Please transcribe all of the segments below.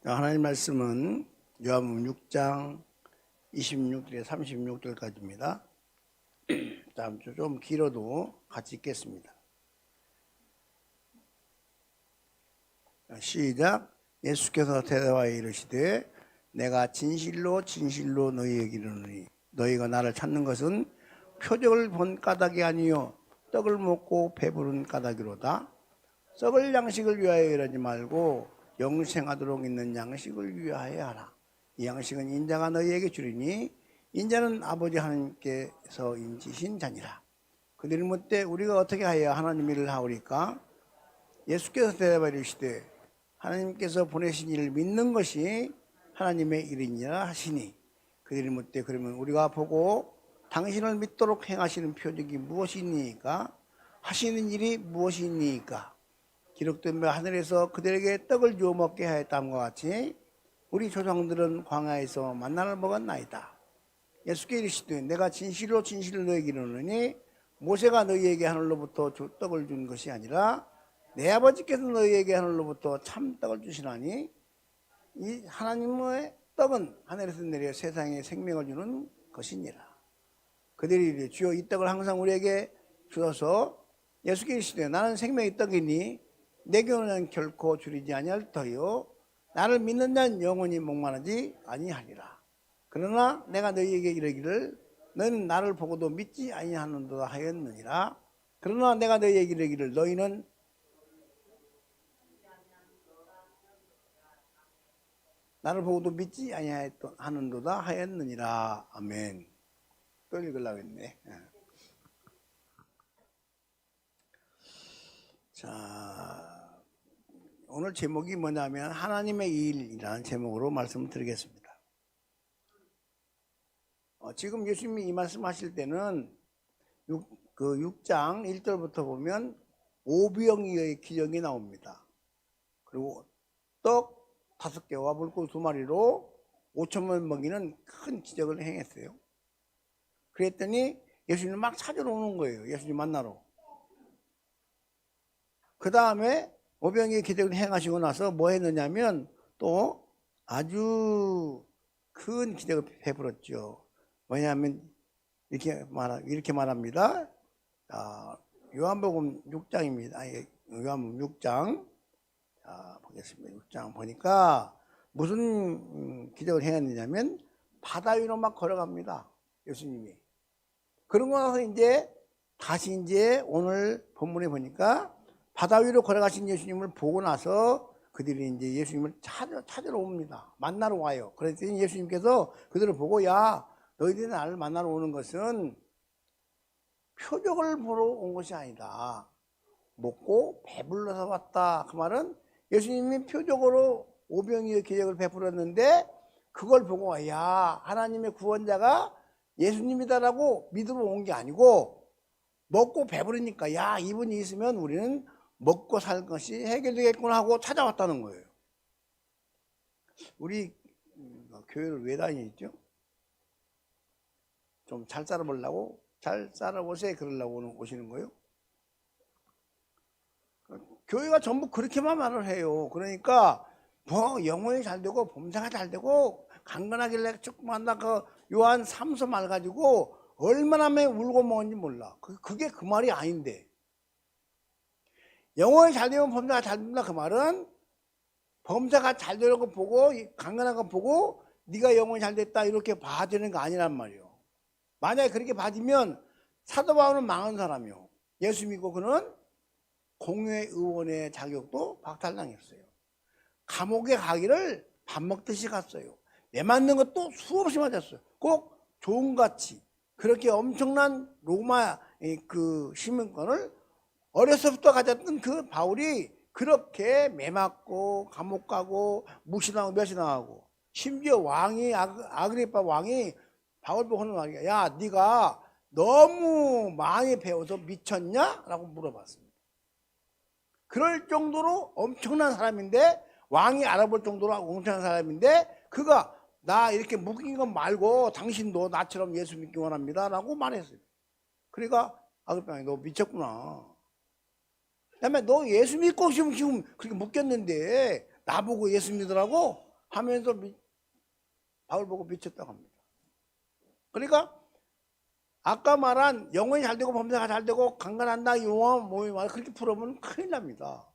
하나님 말씀은 요한복음 6장 26절에 36절까지입니다. 좀 길어도 같이 읽겠습니다. 시작. 예수께서 대답하여 이르시되 내가 진실로 진실로 너희에게 이르노니 너희가 나를 찾는 것은 표적을 본 까닭이 아니요 떡을 먹고 배부른 까닭이로다. 썩을 양식을 위하여 이러지 말고 영생하도록 있는 양식을 위하여 하라. 이 양식은 인자가 너희에게 주리니 인자는 아버지 하나님께서 인치신 자니라. 그들이 묻되 우리가 어떻게 하여 하나님 일을 하오리까? 예수께서 대답하여 이르시되 하나님께서 보내신 이를 믿는 것이 하나님의 일이니라 하시니 그들이 묻되 그러면 우리가 보고 당신을 믿도록 행하시는 표적이 무엇이니까? 하시는 일이 무엇이니까? 기록된 바 하늘에서 그들에게 떡을 주어 먹게 하였다함과 같이 우리 조상들은 광야에서 만나를 먹었나이다. 예수께 이르시되 내가 진실로 진실로 너희에게 이르노니 모세가 너희에게 하늘로부터 떡을 준 것이 아니라 내 아버지께서 너희에게 하늘로부터 참떡을 주시나니 이 하나님의 떡은 하늘에서 내려 세상에 생명을 주는 것이니라. 그들이 이르되 주여 이 떡을 항상 우리에게 주어서 예수께 이르시되 나는 생명의 떡이니 내게는 결코 줄이지 아니할 터요 나를 믿는 자는 영원히 목마르지 아니하리라. 그러나 내가 너희에게 이르기를 너희는 나를 보고도 믿지 아니하는도다 하였느니라. 그러나 내가 너희에게 이르기를 너희는 나를 보고도 믿지 아니하는도다 하였느니라. 아멘. 또 읽으려고 했네. 자, 오늘 제목이 뭐냐면 하나님의 일이라는 제목으로 말씀을 드리겠습니다. 지금 예수님이 이 말씀 하실 때는 6장 1절부터 보면 오병이어의 기적이 나옵니다. 그리고 떡 5개와 물고기 2마리로 5천만 먹이는 큰 기적을 행했어요. 그랬더니 예수님을 막 찾으러 오는 거예요. 예수님 만나러. 그 다음에 오병이의 기적을 행하시고 나서 뭐 했느냐면 또 아주 큰 기적을 베풀었죠. 뭐냐면 이렇게 말합니다. 요한복음 6장입니다. 요한복음 6장. 보겠습니다. 6장 보니까 무슨 기적을 행했느냐면 바다 위로 막 걸어갑니다. 예수님이. 그러고 나서 다시 오늘 본문에 보니까 바다 위로 걸어가신 예수님을 보고 나서 그들이 예수님을 찾으러 옵니다. 만나러 와요. 그랬더니 예수님께서 그들을 보고 야 너희들이 나를 만나러 오는 것은 표적을 보러 온 것이 아니다. 먹고 배불러서 왔다. 그 말은 예수님이 표적으로 오병이어의 기적을 베풀었는데 그걸 보고 야 하나님의 구원자가 예수님이다라고 믿으러 온 게 아니고 먹고 배부르니까 야 이분이 있으면 우리는 먹고 살 것이 해결되겠구나 하고 찾아왔다는 거예요. 우리 교회를 왜 다니죠? 좀 잘 살아보려고? 잘 살아보세요 그러려고 오시는 거예요? 교회가 전부 그렇게만 말을 해요. 그러니까 뭐 영혼이 잘 되고 범사가 잘 되고 강건하길래 쭉 만나 그 요한 3서 말 가지고 얼마나 울고 먹었는지 몰라. 그게 그 말이 아닌데. 영혼이 잘 되면 범사가 잘 된다 그 말은 범사가 잘 되는 거 보고 강건한 거 보고 네가 영혼이 잘 됐다 이렇게 봐야 되는 거 아니란 말이에요. 만약에 그렇게 봐주면 사도 바울은 망한 사람이요. 예수 믿고 그는 공회 의원의 자격도 박탈당했어요. 감옥에 가기를 밥 먹듯이 갔어요. 내 맞는 것도 수없이 맞았어요. 꼭 종같이 그렇게 엄청난 로마 그 시민권을 어려서부터 가졌던 그 바울이 그렇게 매맞고 감옥 가고 무시당하고 멸시당하고 심지어 왕이 아그리파 왕이 바울 보고 하는 말이야. 야 네가 너무 많이 배워서 미쳤냐? 라고 물어봤습니다. 그럴 정도로 엄청난 사람인데 왕이 알아볼 정도로 엄청난 사람인데 그가 나 이렇게 묶인 것 말고 당신도 나처럼 예수 믿기 원합니다 라고 말했어요. 그러니까 아그리파가 너 미쳤구나. 그다음에 너 예수 믿고 지금 그렇게 묶였는데 나보고 예수 믿으라고? 하면서 바울 보고 미쳤다고 합니다. 그러니까 아까 말한 영혼이 잘 되고 범사가 잘 되고 강간한다 용어 모임 그렇게 풀어보면 큰일 납니다.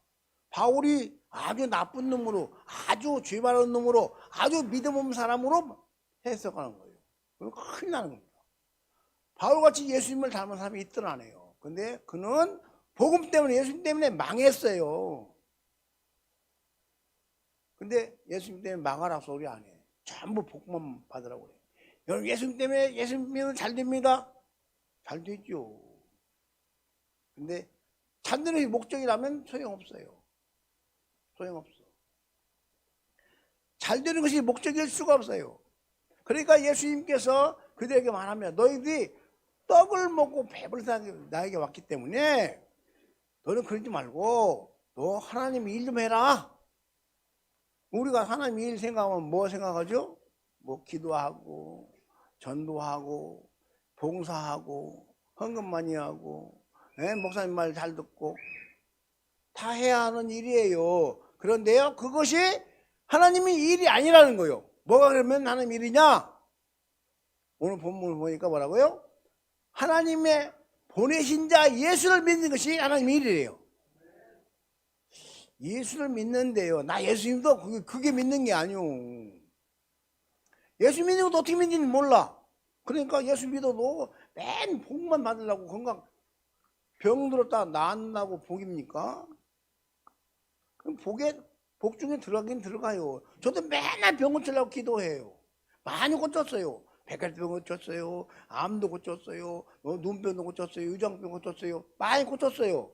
바울이 아주 나쁜 놈으로 아주 죄 많은 놈으로 아주 믿음 없는 사람으로 해석하는 거예요. 그럼 큰일 나는 겁니다. 바울같이 예수님을 닮은 사람이 있더라네요. 근데 그는 복음 때문에 예수님 때문에 망했어요. 근데 예수님 때문에 망하라고 소리 안 해. 전부 복만 받으라고 그래. 여러분 예수님 때문에 예수님은 잘 됩니다. 잘 되죠. 근데 찾는 목적이라면 소용없어요. 소용없어. 잘 되는 것이 목적일 수가 없어요. 그러니까 예수님께서 그들에게 말하면 너희들이 떡을 먹고 배불리 나에게 왔기 때문에 너는 그러지 말고 너 하나님 일 좀 해라. 우리가 하나님 일 생각하면 뭐 생각하죠? 뭐 기도하고 전도하고 봉사하고 헌금 많이 하고 목사님 말 잘 듣고 다 해야 하는 일이에요. 그런데요 그것이 하나님의 일이 아니라는 거예요. 뭐가 그러면 하나님 일이냐? 오늘 본문을 보니까 뭐라고요? 하나님의 보내신 자 예수를 믿는 것이 하나님의 일이에요. 예수를 믿는데요. 나 예수님도 그게 믿는 게 아니오. 예수 믿는 것도 어떻게 믿는지 몰라. 그러니까 예수 믿어도 맨 복만 받으려고 건강 병 들었다 나았다고 복입니까? 그럼 복 중에 들어가긴 들어가요. 저도 맨날 병 고치려고 기도해요. 많이 고쳤어요. 백혈병 고쳤어요. 암도 고쳤어요. 눈병도 고쳤어요. 유장병 고쳤어요. 많이 고쳤어요.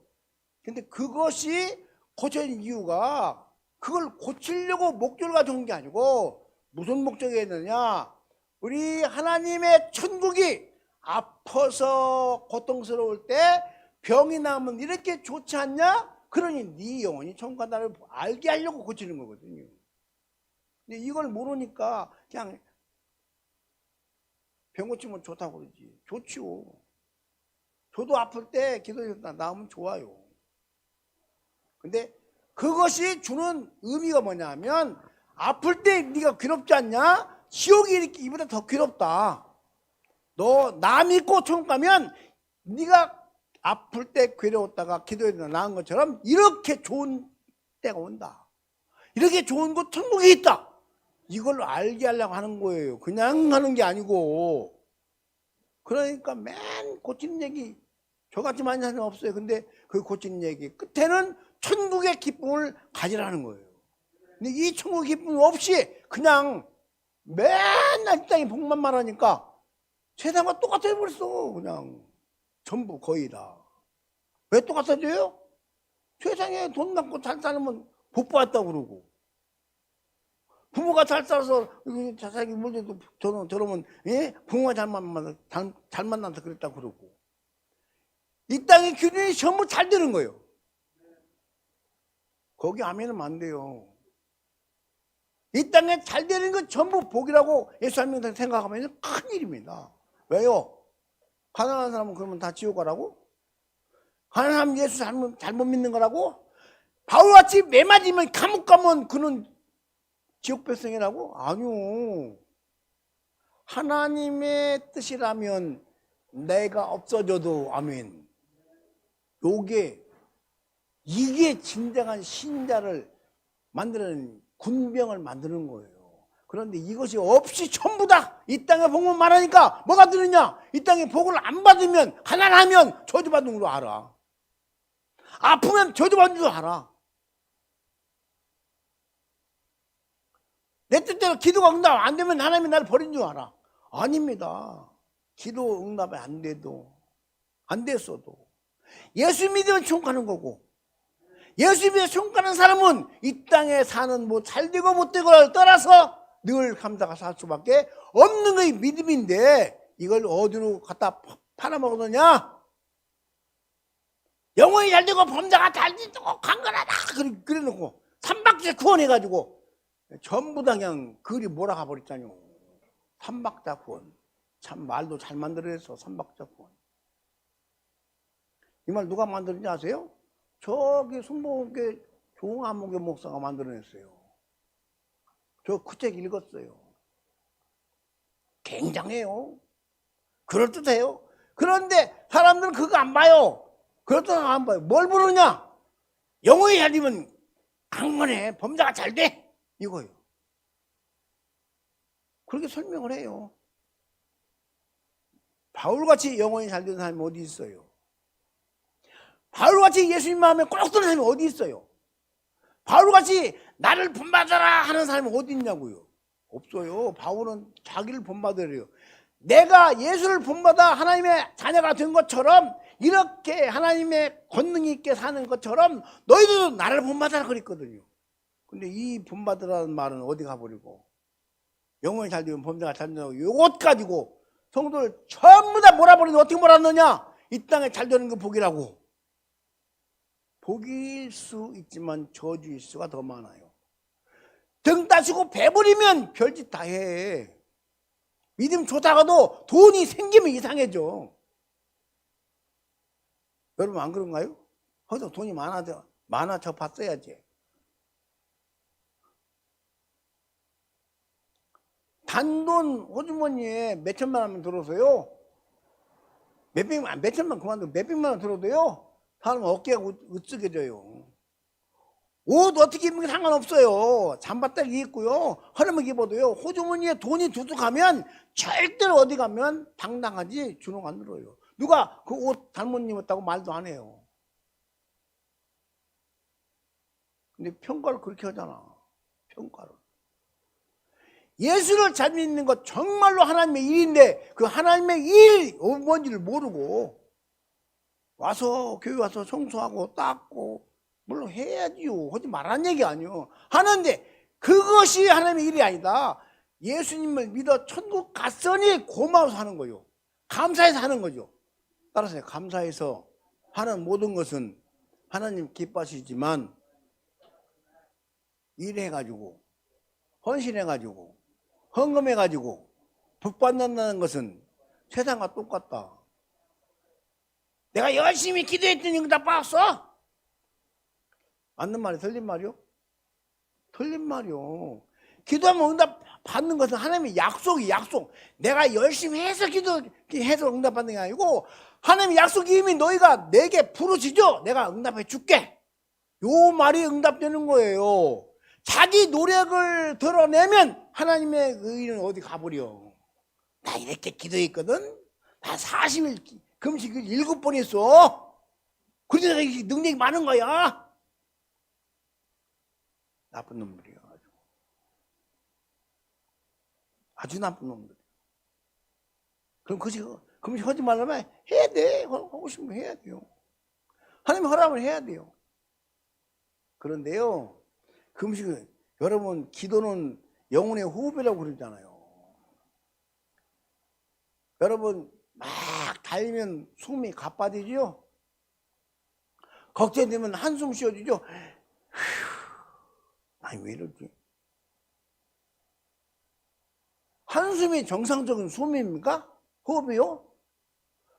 근데 그것이 고쳐진 이유가 그걸 고치려고 목적을 가지고 온 게 아니고 무슨 목적이 있느냐? 우리 하나님의 천국이 아파서 고통스러울 때 병이 나면 이렇게 좋지 않냐? 그러니 네 영혼이 천국 간다를 알게 하려고 고치는 거거든요. 근데 이걸 모르니까 그냥 병 고치면 좋다고 그러지. 좋지요. 저도 아플 때 기도해서 나으면 좋아요. 근데 그것이 주는 의미가 뭐냐면 아플 때 네가 괴롭지 않냐? 지옥이 이렇게 이보다 더 괴롭다. 너 나 믿고 천국 가면 네가 아플 때 괴로웠다가 기도해서 나은 것처럼 이렇게 좋은 때가 온다. 이렇게 좋은 곳 천국이 있다. 이걸 알게 하려고 하는 거예요. 그냥 하는 게 아니고. 그러니까 맨 고치는 얘기 저같이 많이 하는 사람 없어요. 근데 그 고치는 얘기 끝에는 천국의 기쁨을 가지라는 거예요. 근데 이 천국의 기쁨 없이 그냥 맨날 이 땅에 복만 말하니까 세상과 똑같아 버렸어. 그냥 전부 거의 다. 왜 똑같아져요? 세상에 돈 많고 잘 살면 복 받았다고 그러고 부모가 잘 살아서 자식이 물려도 저러면 부모가 잘 만나서 그랬다고 그러고 이 땅의 균형이 전부 잘 되는 거예요. 거기 아멘은 안 돼요. 이 땅에 잘 되는 건 전부 복이라고 예수님한테 생각하면 큰일입니다. 왜요? 가난한 사람은 그러면 다 지옥 가라고? 가난한 사람은 예수 잘못 믿는 거라고? 바울같이 매 맞으면 감옥 가면 그는 지옥 백성이라고? 아니요. 하나님의 뜻이라면 내가 없어져도 아멘. 이게 진정한 신자를 만드는 군병을 만드는 거예요. 그런데 이것이 없이 전부 다 이 땅에 복만 말하니까 뭐가 들으냐? 이 땅에 복을 안 받으면 가난하면 저주받는 줄 알아. 아프면 저주받는 줄 알아. 내 뜻대로 기도가 응답 안 되면 하나님이 나를 버린 줄 알아. 아닙니다. 기도 응답이 안 됐어도 예수 믿으면 천국 가는 거고 예수 믿으면 천국 가는 사람은 이 땅에 사는 뭐 잘되고 못되고를 떠나서 늘 감사가 살 수밖에 없는 것이 믿음인데 이걸 어디로 갖다 팔아먹느냐? 영혼이 잘되고 범사가 잘되고 강건하다 그래놓고 삼박자 구원해가지고 전부 다 그냥 글이 몰아가 버렸잖아요. 삼박자 구원. 참 말도 잘 만들어냈어. 삼박자 구원. 이 말 누가 만들었는지 아세요? 저기 순복음교회 종암목의 목사가 만들어냈어요. 저 그 책 읽었어요. 굉장해요. 그럴듯해요. 그런데 사람들은 그거 안 봐요. 그렇다고 안 봐요. 뭘 보느냐? 영혼이 잘 되면 강건해. 범사가 잘 돼. 이거요. 그렇게 설명을 해요. 바울같이 영혼이 잘 되는 사람이 어디 있어요? 바울같이 예수님 마음에 꼭 드는 사람이 어디 있어요? 바울같이 나를 본받아라 하는 사람이 어디 있냐고요? 없어요. 바울은 자기를 본받으래요. 내가 예수를 본받아 하나님의 자녀가 된 것처럼 이렇게 하나님의 권능 있게 사는 것처럼 너희들도 나를 본받아라 그랬거든요. 근데 이 본받으라는 말은 어디 가버리고 영혼이 잘 되면 범사가 잘 된다고 이것 가지고 성도를 전부 다 몰아버리는데 어떻게 몰았느냐? 이 땅에 잘 되는 거 복이라고. 복일 수 있지만 저주일 수가 더 많아요. 등 따시고 배부리면 별짓 다 해. 믿음 좋다가도 돈이 생기면 이상해져. 여러분 안 그런가요? 거기서 돈이 많아져 봤어야지. 단돈 호주머니에 몇천만 원만 들어서요. 몇천만 그만두고 몇백만 원 들어도요. 사람 어깨가 으쓱해져요. 옷 어떻게 입는 게 상관없어요. 잠바딱 입고요. 허름하게 입어도요. 호주머니에 돈이 두둑하면 절대로 어디 가면 당당하지 주눅 안 들어요. 누가 그 옷 잘못 입었다고 말도 안 해요. 근데 평가를 그렇게 하잖아. 평가를. 예수를 잘 믿는 것 정말로 하나님의 일인데 그 하나님의 일이 뭔지를 모르고 와서 교회 와서 청소하고 닦고 물론 해야지요. 하지 말라는 얘기 아니요. 하는데 그것이 하나님의 일이 아니다. 예수님을 믿어 천국 갔으니 고마워서 하는 거요. 감사해서 하는 거죠. 따라서 감사해서 하는 모든 것은 하나님 기뻐하시지만 일해가지고 헌신해가지고 헌금해가지고 복받는다는 것은 세상과 똑같다. 내가 열심히 기도했더니 응답 받았어? 맞는 말이 틀린 말이요? 틀린 말이요. 기도하면 응답 받는 것은 하나님의 약속이 약속. 내가 열심히 해서 기도해서 응답 받는 게 아니고 하나님의 약속이 이미 너희가 내게 부르짖어 내가 응답해 줄게. 요 말이 응답되는 거예요. 자기 노력을 드러내면 하나님의 의는 어디 가버려. 나 이렇게 기도했거든. 나 40일 금식을 7번 했어. 그래서 내가 능력이 많은 거야. 나쁜 놈들이야. 아주 나쁜 놈들. 그럼 금식 하지 말라면 해야 돼. 하고 싶으면 해야 돼요. 하나님 허락을 해야 돼요. 그런데요, 금식은 여러분 기도는 영혼의 호흡이라고 그러잖아요. 여러분 막 달리면 숨이 가빠지죠? 걱정되면 한숨 쉬어지죠? 아니 왜 이러지? 한숨이 정상적인 숨입니까? 호흡이요?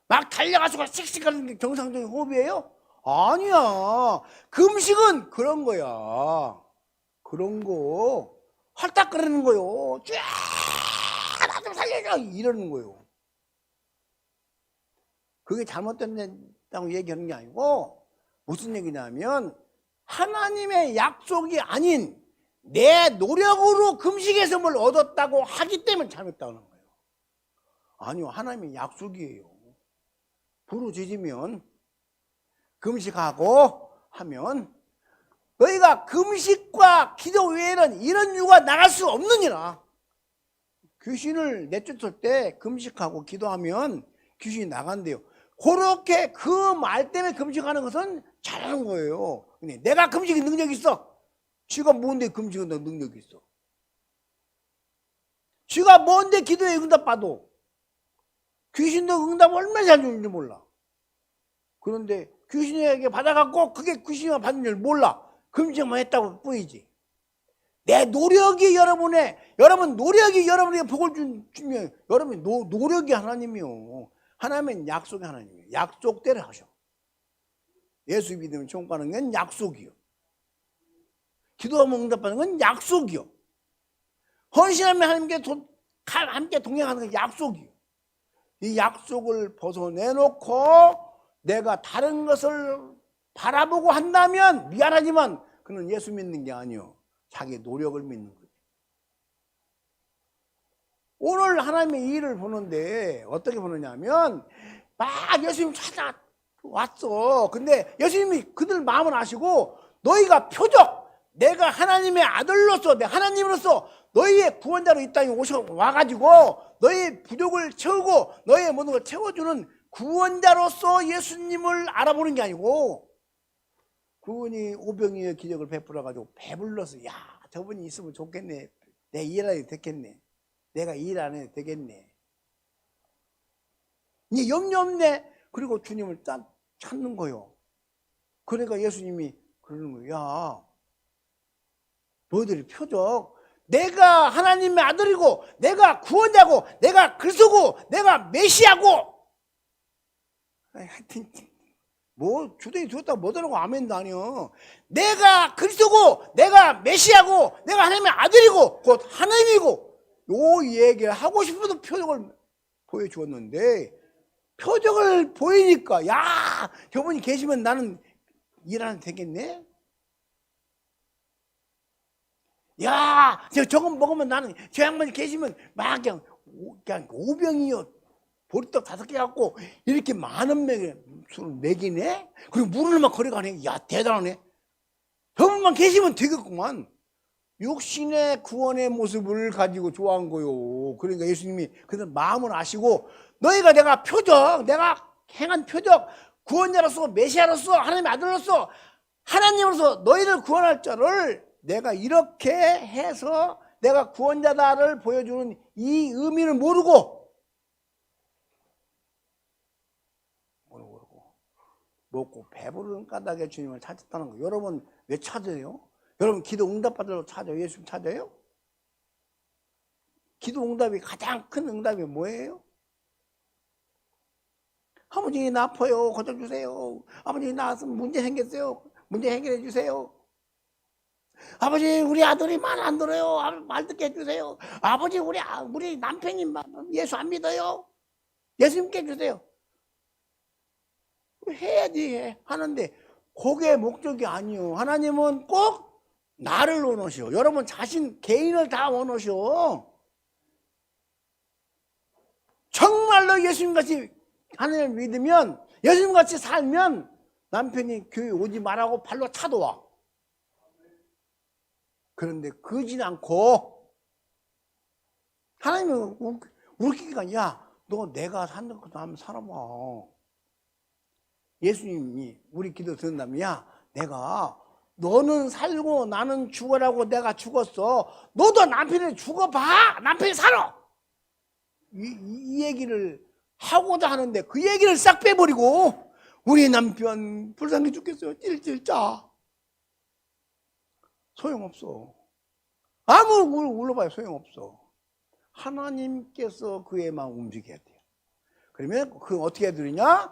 막 달려가지고 씩씩하는 게 정상적인 호흡이에요? 아니야. 금식은 그런 거야. 그런 거 헐떡거리는 거요. 쫙 나 좀 살려줘 이러는 거요. 그게 잘못된다고 얘기하는 게 아니고 무슨 얘기냐면 하나님의 약속이 아닌 내 노력으로 금식에서 뭘 얻었다고 하기 때문에 잘못다는 거예요. 아니요, 하나님의 약속이에요. 부르짖으면 금식하고 하면 너희가 금식과 기도 외에는 이런 이유가 나갈 수 없느니라. 귀신을 내쫓을 때 금식하고 기도하면 귀신이 나간대요. 그렇게 그 말 때문에 금식하는 것은 잘하는 거예요. 근데 내가 금식에 능력이 있어. 쥐가 뭔데 금식에 능력이 있어. 쥐가 뭔데 기도에 응답 받아. 귀신도 응답 얼마나 잘 주는지 몰라. 그런데 귀신에게 받아갖고 그게 귀신이 받는 줄 몰라. 금식만 했다고 뿐이지. 내 노력이 여러분 노력이 여러분에게 복을 주면 여러분 노력이 하나님이요. 하나님은 약속이 하나님이에요. 약속대로 하셔. 예수 믿으면 천국 가는 건 약속이요. 기도하면 응답받는 건 약속이요. 헌신하면 하나님께 함께 동행하는 게 약속이에요. 이 약속을 벗어내놓고 내가 다른 것을 바라보고 한다면 미안하지만 그는 예수 믿는 게 아니요, 자기 노력을 믿는 거예요. 오늘 하나님의 일을 보는데 어떻게 보느냐면 막 예수님 찾아왔어. 근데 예수님이 그들 마음을 아시고 너희가 표적, 내가 하나님의 아들로서, 내 하나님으로서 너희의 구원자로 이 땅에 와가지고 너희의 부족을 채우고 너희의 모든 걸 채워주는 구원자로서 예수님을 알아보는 게 아니고, 그분이 오병이의 기적을 베풀어가지고 배불러서 야, 저분이 있으면 좋겠네, 내 일 안 해도 되겠네, 내가 일 안 해도 되겠네, 이 염려 없네. 그리고 주님을 찾는 거요. 그러니까 예수님이 그러는 거예요. 야, 너희들이 표적, 내가 하나님의 아들이고 내가 구원자고 내가 그리스도고 내가 메시아고, 하여튼 뭐 주둥이 두었다고 못하라고 아멘도 아니요. 내가 그리스도고 내가 메시아고 내가 하나님의 아들이고 곧 하나님이고, 요 얘기를 하고 싶어도 표적을 보여주었는데, 표적을 보이니까 야, 저분이 계시면 나는 일 안 해도 되겠네, 야, 저거 먹으면 나는 저 양반이 계시면 막 그냥 오병이요 보리떡 5개 갖고 이렇게 많은 술을 먹이네. 그리고 물을 막 걸어가네. 야, 대단하네. 저분만 계시면 되겠구만. 육신의 구원의 모습을 가지고 좋아한 거요. 그러니까 예수님이 그들 마음을 아시고 너희가 내가 표적, 내가 행한 표적, 구원자로서 메시아로서 하나님의 아들로서 하나님으로서 너희를 구원할 자를 내가 이렇게 해서 내가 구원자다를 보여주는 이 의미를 모르고 먹고 배부른 까닭에 주님을 찾았다는 거. 여러분 왜 찾아요? 여러분 기도 응답받으러 찾아요? 예수님 찾아요? 기도 응답이 가장 큰 응답이 뭐예요? 아버지 나 아파요, 고쳐주세요. 아버지 나 문제 생겼어요, 문제 해결해 주세요. 아버지 우리 아들이 말 안 들어요, 말 듣게 해주세요. 아버지 우리 남편이 예수 안 믿어요, 예수님께 해주세요. 해야지 하는데 그게 목적이 아니요. 하나님은 꼭 나를 원하셔. 여러분 자신 개인을 다 원하셔. 정말로 예수님같이 하나님을 믿으면, 예수님같이 살면 남편이 교회 오지 말라고 발로 차도와. 그런데 그러진 않고 하나님은 웃기기가, 야, 너 내가 사는 것도 한번 살아봐. 예수님이 우리 기도 듣는다면, 야, 내가 너는 살고 나는 죽어라고 내가 죽었어, 너도 남편을 죽어봐, 남편이 살아, 이 얘기를 하고자 하는데 그 얘기를 싹 빼버리고 우리 남편 불쌍해 죽겠어요, 찔찔짜. 소용없어. 아무리 울러봐요 소용없어. 하나님께서 그의 마음 움직여야 돼요. 그러면 그 어떻게 해야 되느냐,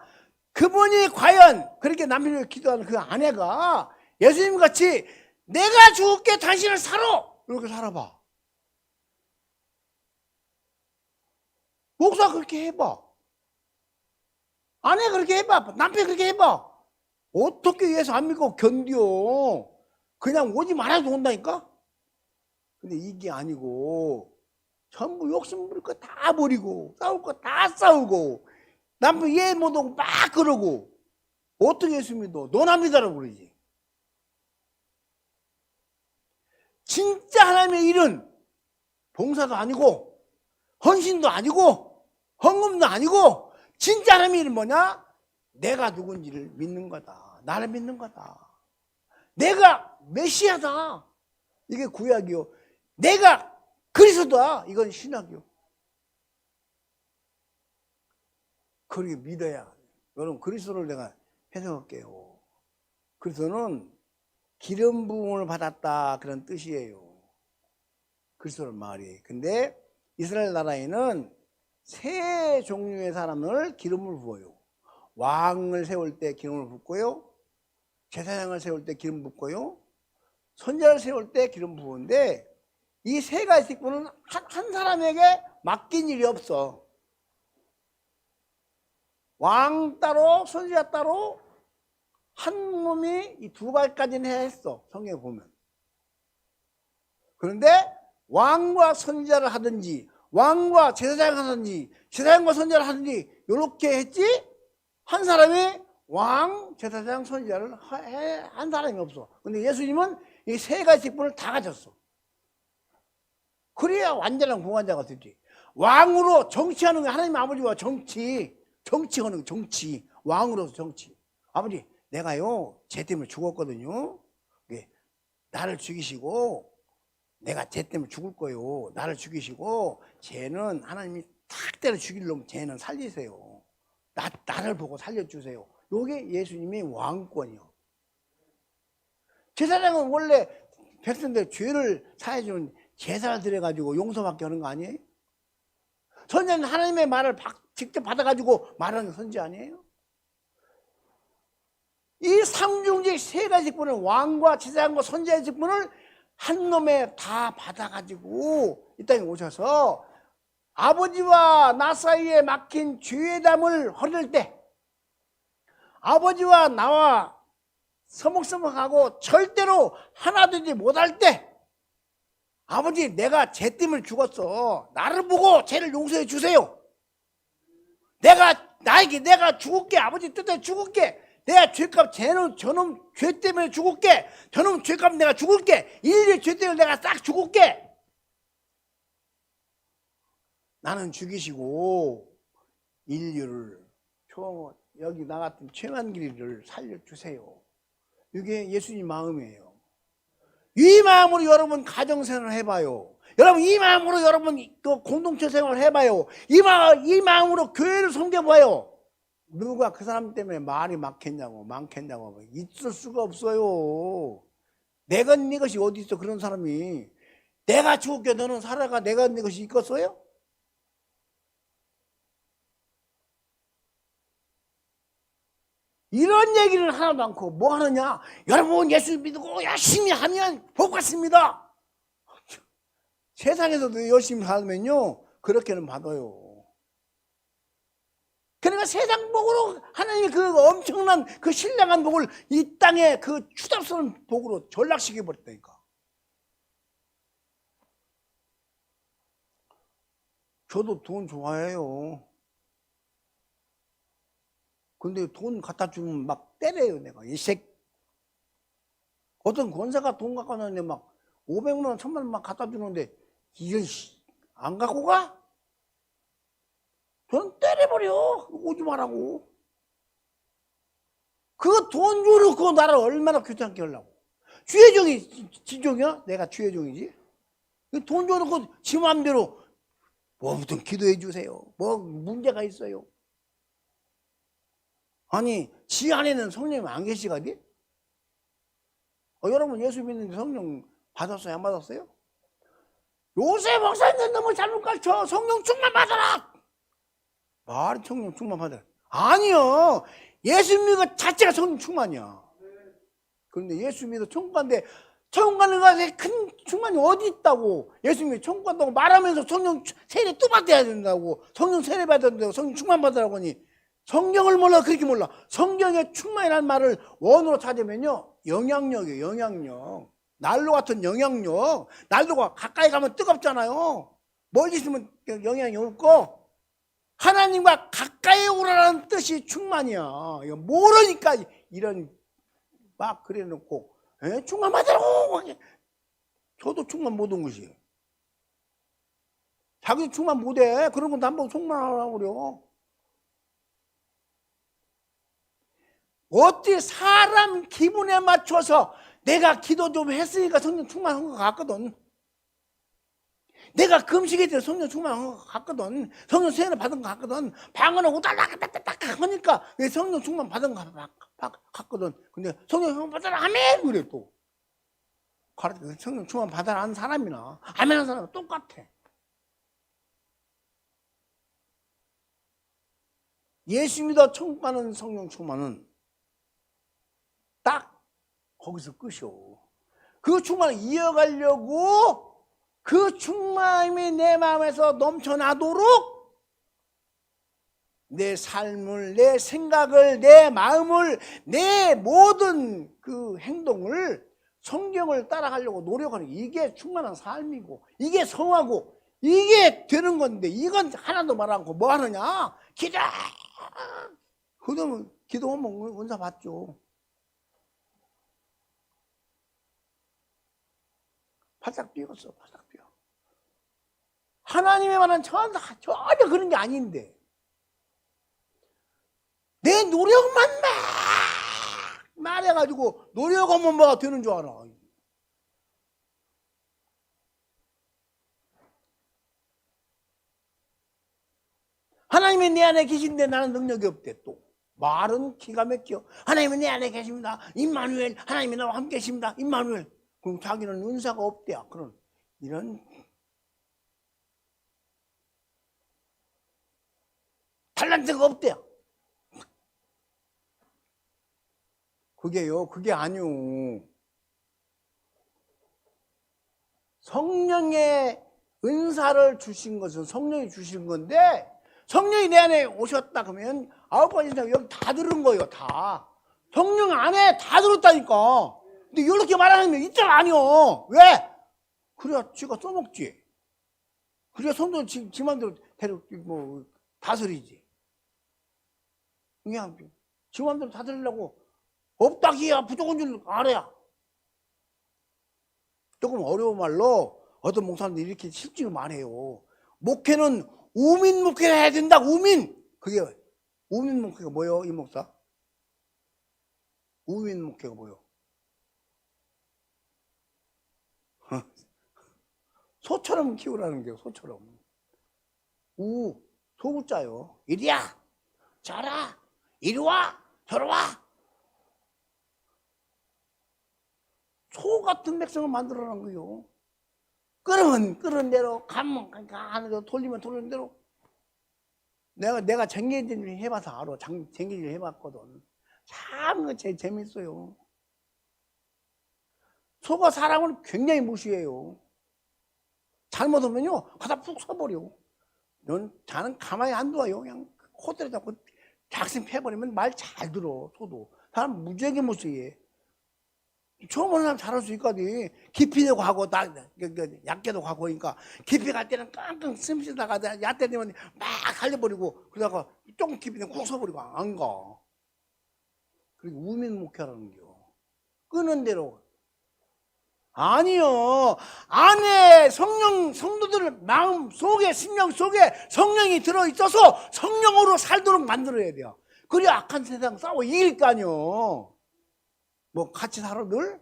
그분이 과연 그렇게 남편을 기도하는 그 아내가 예수님같이 내가 죽을게 당신을 살아, 이렇게 살아봐. 목사 그렇게 해봐, 아내 그렇게 해봐, 남편 그렇게 해봐. 어떻게 예수 안 믿고 견뎌? 그냥 오지 말아도 온다니까. 근데 이게 아니고 전부 욕심 부릴 거 다 버리고 싸울 거 다 싸우고 남편 이해 못하고 막 그러고, 어떻게 예수 믿어? 넌 안 믿어라고 그러지. 진짜 하나님의 일은 봉사도 아니고 헌신도 아니고 헌금도 아니고, 진짜 하나님의 일은 뭐냐? 내가 누군지를 믿는 거다. 나를 믿는 거다. 내가 메시아다. 이게 구약이요. 내가 그리스도다. 이건 신학이요. 그렇게 믿어야. 여러분 그리스도를 내가 해석할게요. 그리스도는 기름 부음을 받았다, 그런 뜻이에요. 그리스도는 말이. 근데 이스라엘 나라에는 세 종류의 사람을 기름을 부어요. 왕을 세울 때 기름을 붓고요, 제사장을 세울 때 기름 붓고요, 선지자를 세울 때 기름 부은데, 이 세 가지 직분은 한 사람에게 맡긴 일이 없어. 왕 따로 선지자 따로 한 놈이 이 두 가지까지는 해야 했어. 성경에 보면. 그런데 왕과 선지자를 하든지 왕과 제사장을 하든지 제사장과 선지자를 하든지 이렇게 했지 한 사람이 왕, 제사장, 선지자를 한 사람이 없어. 근데 예수님은 이 세 가지 직분을 다 가졌어. 그래야 완전한 공환자가 되지. 왕으로 정치하는 게 하나님 아버지와 정치하는 거 정치. 왕으로서 정치. 아버지 내가요 죄 때문에 죽었거든요. 나를 죽이시고 내가 죄 때문에 죽을 거요. 나를 죽이시고 죄는 하나님이 딱 때려 죽이려면 죄는 살리세요. 나를 보고 살려주세요. 요게 예수님의 왕권이요. 제사장은 원래 백성들 죄를 사해주는 제사를 드려가지고 용서받게 하는 거 아니에요? 선지자는 하나님의 말을 직접 받아가지고 말하는 선지 아니에요? 이 상중직 세 가지 직분을 왕과 제사장과 선지자의 직분을 한 놈에 다 받아가지고 이 땅에 오셔서 아버지와 나 사이에 막힌 죄의 담을 허릴 때 아버지와 나와 서먹서먹하고 절대로 하나 되지 못할 때 아버지 내가 죄 때문에 죽었어. 나를 보고 죄를 용서해 주세요. 내가 죽을게. 아버지 뜻대로 죽을게. 내가 죄값 저놈 죄 때문에 죽을게. 저놈 죄값 내가 죽을게. 인류의 죄 때문에 내가 싹 죽을게. 나는 죽이시고 인류를 여기 나 같은 최만길이를 살려주세요. 이게 예수님 마음이에요. 이 마음으로 여러분 가정생활을 해봐요. 여러분 이 마음으로 여러분 공동체 생활을 해봐요. 이 마음으로 교회를 섬겨봐요. 누가 그 사람 때문에 말이 많겠냐고 있을 수가 없어요. 내가 네 것이 어디 있어. 그런 사람이 내가 죽을게 너는 살아가. 내가 네 것이 있겠어요? 이런 얘기를 하나도 않고 뭐 하느냐. 여러분 예수 믿고 열심히 하면 복 받습니다. 세상에서도 열심히 살면요 그렇게는 받아요. 그러니까 세상 복으로 하나님이 그 엄청난 그 신령한 복을 이 땅에 그 추잡스러운 복으로 전락시켜 버렸다니까. 저도 돈 좋아해요. 근데 돈 갖다 주면 막 때려요. 내가 이 새끼. 어떤 권사가 돈 갖고 왔는데 막 500만 원 1000만 원 막 갖다 주는데 이걸 안 갖고 가? 저는 때려버려. 오지 말라고. 그 돈 주놓고 나를 얼마나 귀찮게 하려고. 주의종이 지종이야? 내가 주의종이지. 돈 줘놓고 지 맘대로 뭐부터 기도해 주세요. 뭐 문제가 있어요. 아니 지 안에는 성령이 안 계시거든? 여러분 예수 믿는데 성령 받았어요? 안 받았어요? 요새 목사님들 너무 잘못 가르쳐. 성령 충만 받아라. 말이 성령 충만 받아라. 아니요. 예수 믿는 것 자체가 성령 충만이야. 그런데 예수 믿어 천국 간데 천국 가는 것에 큰 충만이 어디 있다고. 예수 믿어 천국 간다고 말하면서 성령 세례 또 받아야 된다고. 성령 세례 받아야 된다고. 성령 충만 받으라고 하니 성경을 몰라. 그렇게 몰라. 성경의 충만이라는 말을 원어로 찾으면요 영향력이에요. 영향력. 난로 같은 영향력. 난로가 가까이 가면 뜨겁잖아요. 멀리 있으면 영향이 없고 하나님과 가까이 오라는 뜻이 충만이야. 모르니까 이런 막 그래놓고 충만 받으라고. 저도 충만 못 온 것이에요. 자기 충만 못해. 그런 건 남보고 충만하라고 그래요. 어떻게 사람 기분에 맞춰서 내가 기도 좀 했으니까 성령 충만한 것 같거든. 내가 금식했을 때 성령 충만한 것 같거든. 성령 세례 받은 것 같거든. 방언을 오달락달락달락 하니까 성령 충만 받은 것 같거든. 근데 성령 충만 받아라 아멘 그래 또. 성령 충만 받아라 하는 사람이나 아멘 하는 사람은 똑같아. 예수 믿어 천국 가는 성령 충만은 딱 거기서 끝이오. 그 충만을 이어가려고 그 충만함이 내 마음에서 넘쳐나도록 내 삶을, 내 생각을, 내 마음을, 내 모든 그 행동을 성경을 따라가려고 노력하는 게 이게 충만한 삶이고 이게 성하고 이게 되는 건데 이건 하나도 말 않고 뭐 하느냐? 기도! 그러면 기도하면 은사 받죠. 바짝 뛰었어, 바짝 뛰어. 하나님의 말은 전혀 그런 게 아닌데 내 노력만 막 말해가지고 노력하면 뭐가 되는 줄 알아. 하나님이 내 안에 계신데 나는 능력이 없대. 또 말은 기가 막혀. 하나님이 내 안에 계십니다. 임마누엘. 하나님이 나와 함께 계십니다. 임마누엘. 그럼 자기는 은사가 없대요. 그런 이런 탤런트가 없대요. 그게 아니오. 성령의 은사를 주신 것은 성령이 주신 건데 성령이 내 안에 오셨다 그러면 9가지 인상 여기 다 들은 거예요. 다 성령 안에 다 들었다니까. 근데 이렇게 말하는 게 있잖아. 아니요. 왜? 그래야 지가 써먹지. 그래야 성도 지 맘대로 뭐 다스리지. 그냥 지 맘대로 다스리려고 없다기야 무조건 줄 알아야. 조금 어려운 말로 어떤 목사님들이 이렇게 실증을 많이 해요. 목회는 우민 목회를 해야 된다. 우민. 그게 우민 목회가 뭐예요? 이 목사? 우민 목회가 뭐예요? 소처럼 키우라는 게요. 소처럼. 소구자요. 이리야 자라 이리와 저리와. 소 같은 백성을 만들어놓은 거요. 끓으면 끓은 대로 가면 가는 대로 돌리면 돌리는 대로. 내가 쟁개질 해봐서 알아. 쟁개질 해봤거든. 참 재밌어요. 소가 사람을 굉장히 무시해요. 잘못하면요 가다 푹 서버려. 자는 가만히 안 둬요. 그냥 코대로 잡고 작심 패버리면 말 잘 들어. 소도 사람 무지하게 무시해. 처음 오는 사람 잘할 수 있거든. 깊이도 가고 얕게도 가고 하니까 깊이 갈 때는 깡깡 씀쓰다가 얕게 되면 막 갈려버리고 그러다가 조금 깊이 되면 쿡 서버리고 안 가. 그리고 우민 목회라는 겨. 끄는 대로. 아니요. 안에 성도들 마음 속에 심령 속에 성령이 들어있어서 성령으로 살도록 만들어야 돼요. 그래야 악한 세상 싸워 이길 거 아니요. 뭐 같이 살아 늘?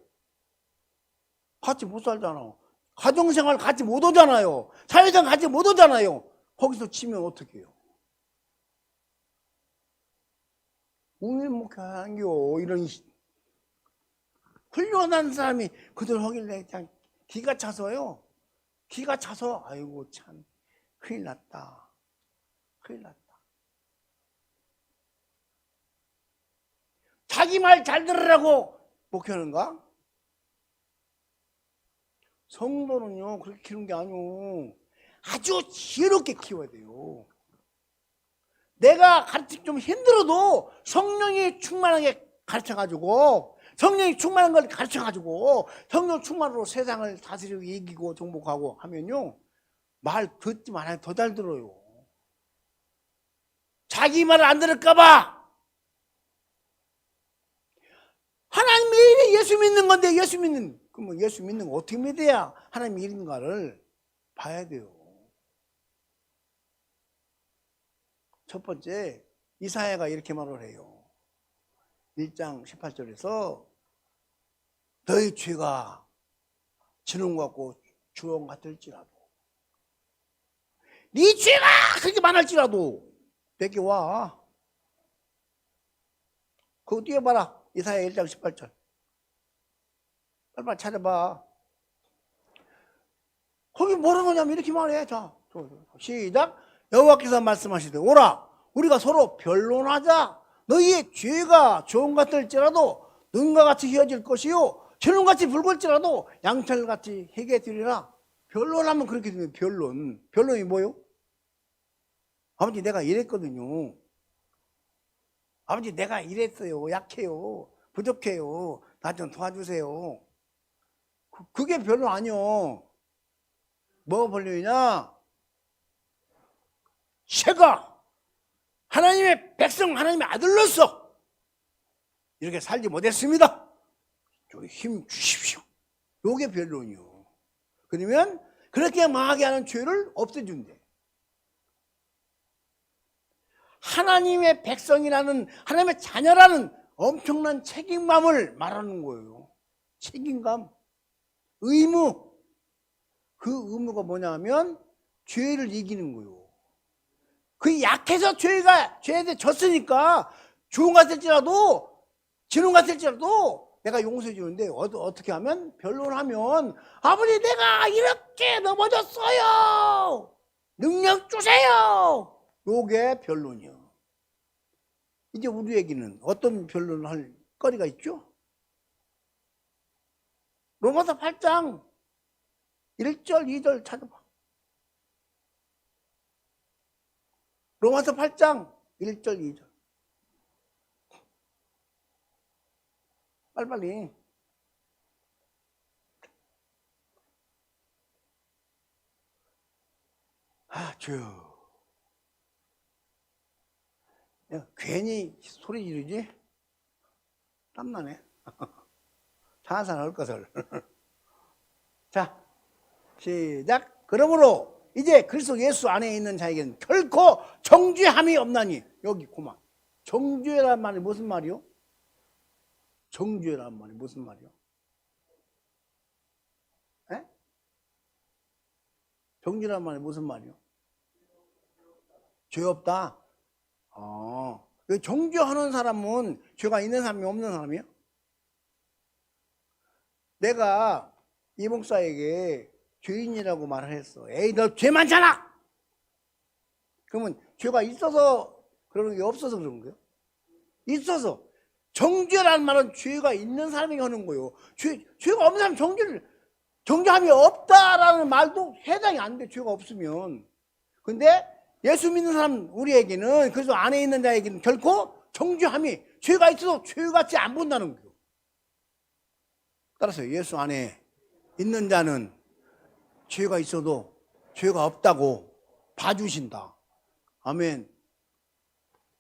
같이 못 살잖아. 가정생활 같이 못 오잖아요. 사회생 같이 못 오잖아요. 거기서 치면 어떻게 해요? 우민 목회하는겨. 이런 훌륭한 사람이 그들 하길래 그냥 기가 차서요. 기가 차서 아이고 참 큰일 났다. 큰일 났다. 자기 말 잘 들으라고 목회하는가? 성도는요 그렇게 키우는 게 아니오. 아주 지혜롭게 키워야 돼요. 내가 가르치기 좀 힘들어도 성령이 충만하게 가르쳐가지고 성령이 충만한 걸 가르쳐가지고 성령 충만으로 세상을 다스리고 이기고 정복하고 하면요 말 듣지 말아요. 더 잘 들어요. 자기 말을 안 들을까봐. 하나님 일이 예수 믿는 건데 그러면 예수 믿는 거 어떻게 믿어야 하나님 일인가를 봐야 돼요. 첫 번째 이사야가 이렇게 말을 해요. 1장 18절에서 너희 죄가 지름 같고 주홍 같을지라도 네 죄가 그렇게 많을지라도 내게 와. 그거 띄워봐라. 이사야 1장 18절. 빨리 찾아봐. 거기 뭐라는 거냐면 이렇게 말해. 자, 시작. 여호와께서 말씀하시되 오라 우리가 서로 변론하자. 너희의 죄가 조금 같을지라도 눈과 같이 휘어질 것이요 저눈같이 붉을지라도 양털같이 희게 되리라. 변론하면 그렇게 되면 변론. 변론이 뭐요? 아버지 내가 이랬거든요. 아버지 내가 이랬어요. 약해요. 부족해요. 나 좀 도와주세요. 그게 변론 아니요. 뭐가 변론이냐? 새가 하나님의 백성, 하나님의 아들로서 이렇게 살지 못했습니다. 좀 힘 주십시오. 요게 변론이요. 그러면 그렇게 망하게 하는 죄를 없애준대. 하나님의 백성이라는, 하나님의 자녀라는 엄청난 책임감을 말하는 거예요. 책임감, 의무. 그 의무가 뭐냐면 죄를 이기는 거예요. 그 약해서 죄에 졌으니까 죽음 같을지라도 진흥 같을지라도 내가 용서해 주는데 어떻게 하면 변론하면 아버지 내가 이렇게 넘어졌어요. 능력 주세요. 요게 변론이요. 이제 우리에게는 어떤 변론을 할 거리가 있죠? 로마서 8장 1절 2절 찾아봐. 로마서 8장 1절 2절. 빨리빨리. 주여. 괜히 소리 지르지? 땀나네. 자산할 것을. 자, 시작. 그러므로 이제 그리스도 예수 안에 있는 자에게는 결코 정죄함이 없나니. 여기 고만. 정죄란 말이 무슨 말이요? 정죄란 말이 무슨 말이요? 에? 정죄란 말이 무슨 말이요? 죄 없다. 정죄하는 사람은 죄가 있는 사람이 없는 사람이요? 내가 이 목사에게 죄인이라고 말을 했어. 에이 너 죄 많잖아. 그러면 죄가 있어서 그러는 게 없어서 그런 거예요? 있어서. 정죄라는 말은 죄가 있는 사람이 하는 거예요. 죄가 없는 사람 정죄함이 없다라는 말도 해당이 안 돼. 죄가 없으면. 근데 예수 믿는 사람 우리에게는, 그래서 안에 있는 자에게는 결코 정죄함이, 죄가 있어도 죄같이 안 본다는 거예요. 따라서 예수 안에 있는 자는 죄가 있어도 죄가 없다고 봐주신다. 아멘.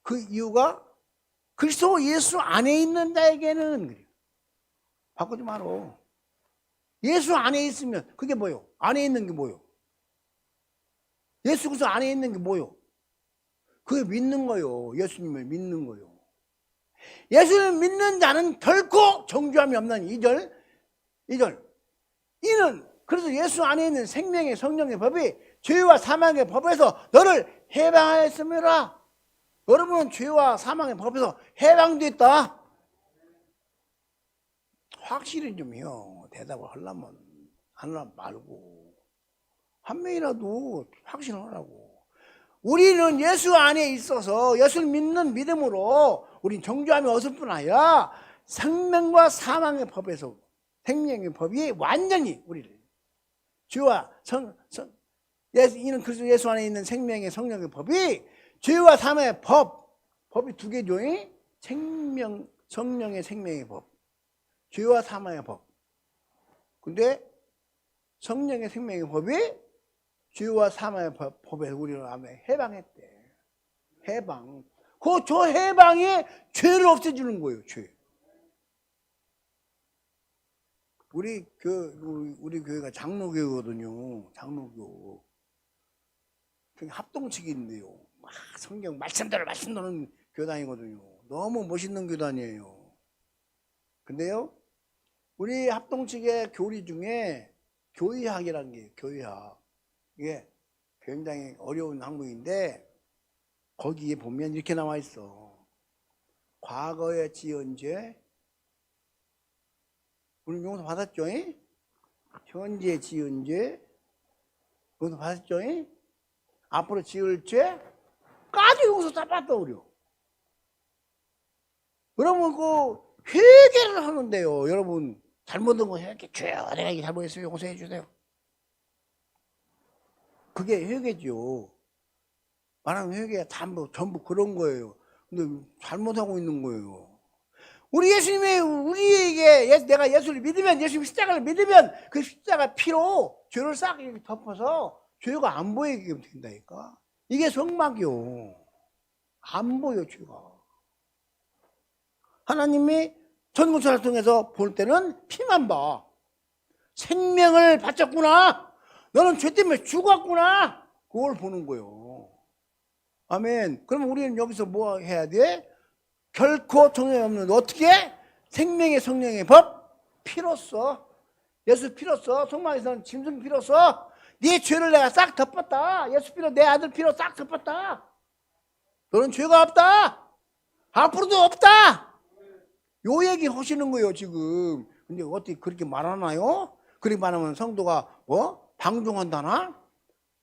그 이유가 그리스도 예수 안에 있는 자에게는 그래요. 바꾸지 마라. 예수 안에 있으면 그게 뭐요? 안에 있는 게 뭐요? 예수 그리스도 안에 있는 게 뭐요? 그게 믿는 거요. 예수님을 믿는 거요. 예수를 믿는 자는 결코 정죄함이 없는 2절. 이는 그래서 예수 안에 있는 생명의 성령의 법이 죄와 사망의 법에서 너를 해방하였음이라. 여러분은 죄와 사망의 법에서 해방됐다. 확실히 좀 해요. 대답을 하려면 말고 한 명이라도 확신하라고. 우리는 예수 안에 있어서 예수를 믿는 믿음으로 우린 정죄함이 없을 뿐 아니라 생명과 사망의 법에서, 생명의 법이 완전히 우리를, 죄와 이는 그리스도 예수 안에 있는 생명의 성령의 법이 죄와 사망의 법이 두 개죠. 성령의 생명의 법, 죄와 사망의 법. 근데 성령의 생명의 법이 죄와 사망의 법에서 우리를 해방했대. 해방. 저 해방이 죄를 없애주는 거예요. 죄. 우리 교회가 장로교거든요. 장로교. 합동측인데요. 막 성경 말씀대로 말씀하는 교단이거든요. 너무 멋있는 교단이에요. 근데요, 우리 합동측의 교리 중에 교의학이라는 게 있어요. 교의학. 이게 굉장히 어려운 학문인데 거기에 보면 이렇게 나와 있어. 과거에 지은 죄, 우리 용서 받았죠? 현재 지은 죄, 용서 받았죠? 앞으로 지을 죄까지 용서 다 받다 그래요. 여러분 회개를 하는데요. 여러분 잘못한 거 이렇게 죄요. 내가 이게 잘못했어요. 용서해 주세요. 그게 회개죠. 말하는 회개가 전부 그런 거예요. 근데 잘못하고 있는 거예요. 우리 예수님이 우리에게 내가 예수를 믿으면, 예수님 십자가를 믿으면 그 십자가 피로 죄를 싹 이렇게 덮어서 죄가 안 보이게 된다니까. 이게 성막이요. 안 보여, 죄가. 하나님이 전구천을 통해서 볼 때는 피만 봐. 생명을 바쳤구나. 너는 죄 때문에 죽었구나. 그걸 보는 거예요. 아멘. 그럼 우리는 여기서 뭐 해야 돼? 결코 정죄 없는, 어떻게? 생명의 성령의 법 피로써, 예수 피로써, 성막에서는 짐승 피로써 네 죄를 내가 싹 덮었다. 예수 피로, 내 아들 피로 싹 덮었다. 너는 죄가 없다. 앞으로도 없다. 요 얘기 하시는 거예요 지금. 근데 어떻게 그렇게 말하나요? 그렇게 말하면 성도가 방종한다나?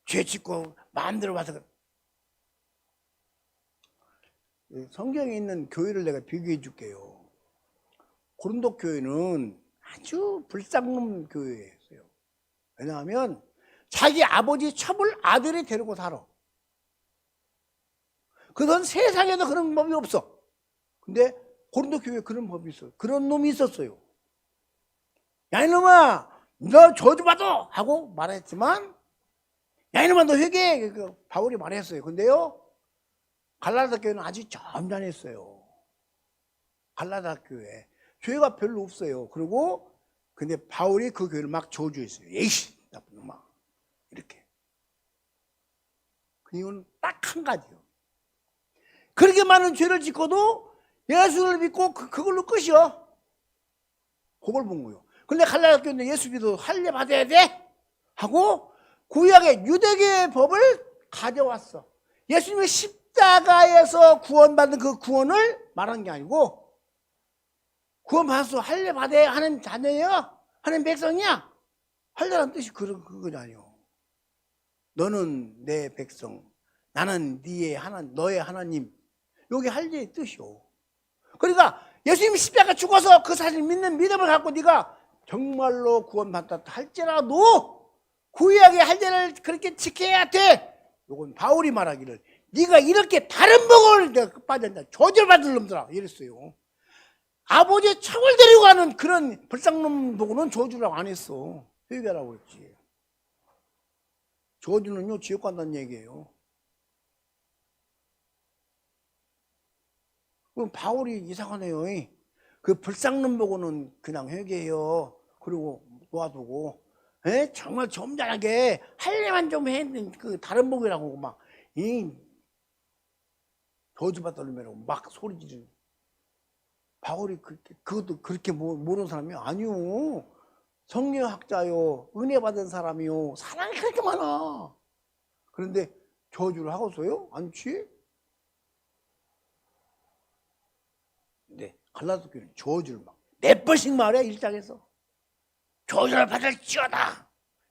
죄 짓고 마음대로 와서. 성경에 있는 교회를 내가 비교해 줄게요. 고린도 교회는 아주 불쌍한 교회였어요. 왜냐하면 자기 아버지 첩을 아들이 데리고 살아. 그건 세상에도 그런 법이 없어. 근데 고린도 교회에 그런 법이 있어요. 그런 놈이 있었어요. 야 이놈아 너 저주받아 하고 말했지만, 야 이놈아 너 회개해, 바울이 말했어요. 근데요 갈라디아 교회는 아주 점잖했어요. 갈라디아 교회 죄가 별로 없어요. 그리고 근데 바울이 그 교회를 막 저주했어요. 에이씨 나쁜 놈아 이렇게. 그 이유는 딱 한 가지요. 그렇게 많은 죄를 짓고도 예수를 믿고 그걸로 끝이요. 그걸 본 거예요. 근데 갈라디아 교회는 예수 믿어 할례 받아야 돼 하고 구약의 유대교의 법을 가져왔어. 예수님의 십자가에서 구원받은 그 구원을 말한 게 아니고, 구원받아서 할례 받아야 하는 자녀예요? 하는 백성이야? 할례라는 뜻이 그건 아니요. 너는 내 백성, 나는 너의 하나님. 여기 할례의 뜻이요. 그러니까 예수님이 십자가 죽어서 그 사실 믿는 믿음을 갖고 네가 정말로 구원받았다 할지라도 구약의 할례를 그렇게 지켜야 돼. 이건 바울이 말하기를 네가 이렇게 다른 복을 빠졌다 저주받을 놈들아 이랬어요. 아버지의 척을 데리고 가는 그런 불쌍놈 보고는 저주라고 안 했어. 회개라고 했지. 저주는요 지옥 간다는 얘기예요. 그럼 바울이 이상하네요. 그 불쌍놈 보고는 그냥 회개해요. 그리고 놓아두고, 정말 점잖하게 할례만 좀 했는 그 다른 복이라고 막 저주받으려고 막 소리 지르는. 바울이 그것도 그렇게 모르는 사람이 아니요. 성령학자요, 은혜 받은 사람이요, 사랑이 그렇게 많아. 그런데 저주를 하고서요? 않지? 근데 갈라디아 교회는 저주를 막 4번씩 말해. 1장에서 저주를 받을지어다,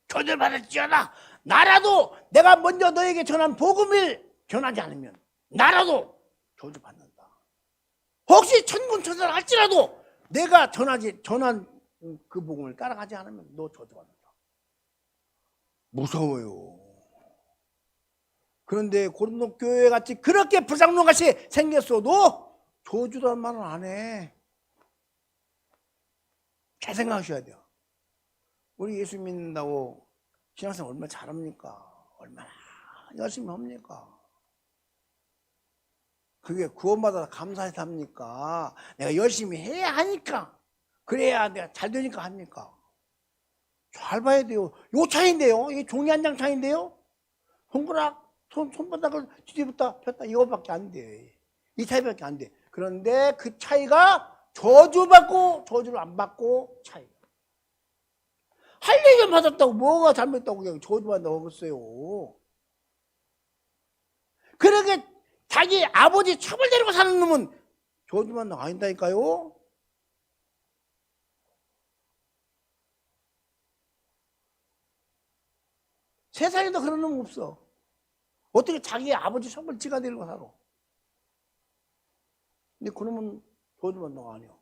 저주를 받을지어다. 나라도 내가 먼저 너에게 전한 복음을 전하지 않으면 나라도 저주받는다. 혹시 천군천사를 할지라도 내가 전한 그 복음을 따라가지 않으면 너 저주받는다. 무서워요. 그런데 고린도 교회 같이 그렇게 불쌍놈 같이 생겼어도 저주란 말은 안 해. 잘 생각하셔야 돼요. 우리 예수 믿는다고 신앙생활 얼마나 잘합니까? 얼마나 열심히 합니까? 그게 구원받아서 감사해서 합니까? 내가 열심히 해야 하니까, 그래야 내가 잘 되니까 합니까? 잘 봐야 돼요. 요 차이인데요. 이게 종이 한 장 차이인데요. 손바닥을 뒤집었다 폈다 이거밖에 안 돼. 이 차이밖에 안 돼. 그런데 그 차이가 저주받고 저주를 안 받고 차이. 할례 좀 받았다고 뭐가 잘못했다고 그냥 저주받는다고 그랬어요. 그렇게 자기 아버지 첩을 데리고 사는 놈은 저주받는 거 아닌다니까요. 세상에도 그런 놈 없어. 어떻게 자기 아버지 첩을 지가 데리고 살아. 근데 그놈은 저주받는 거 아니야.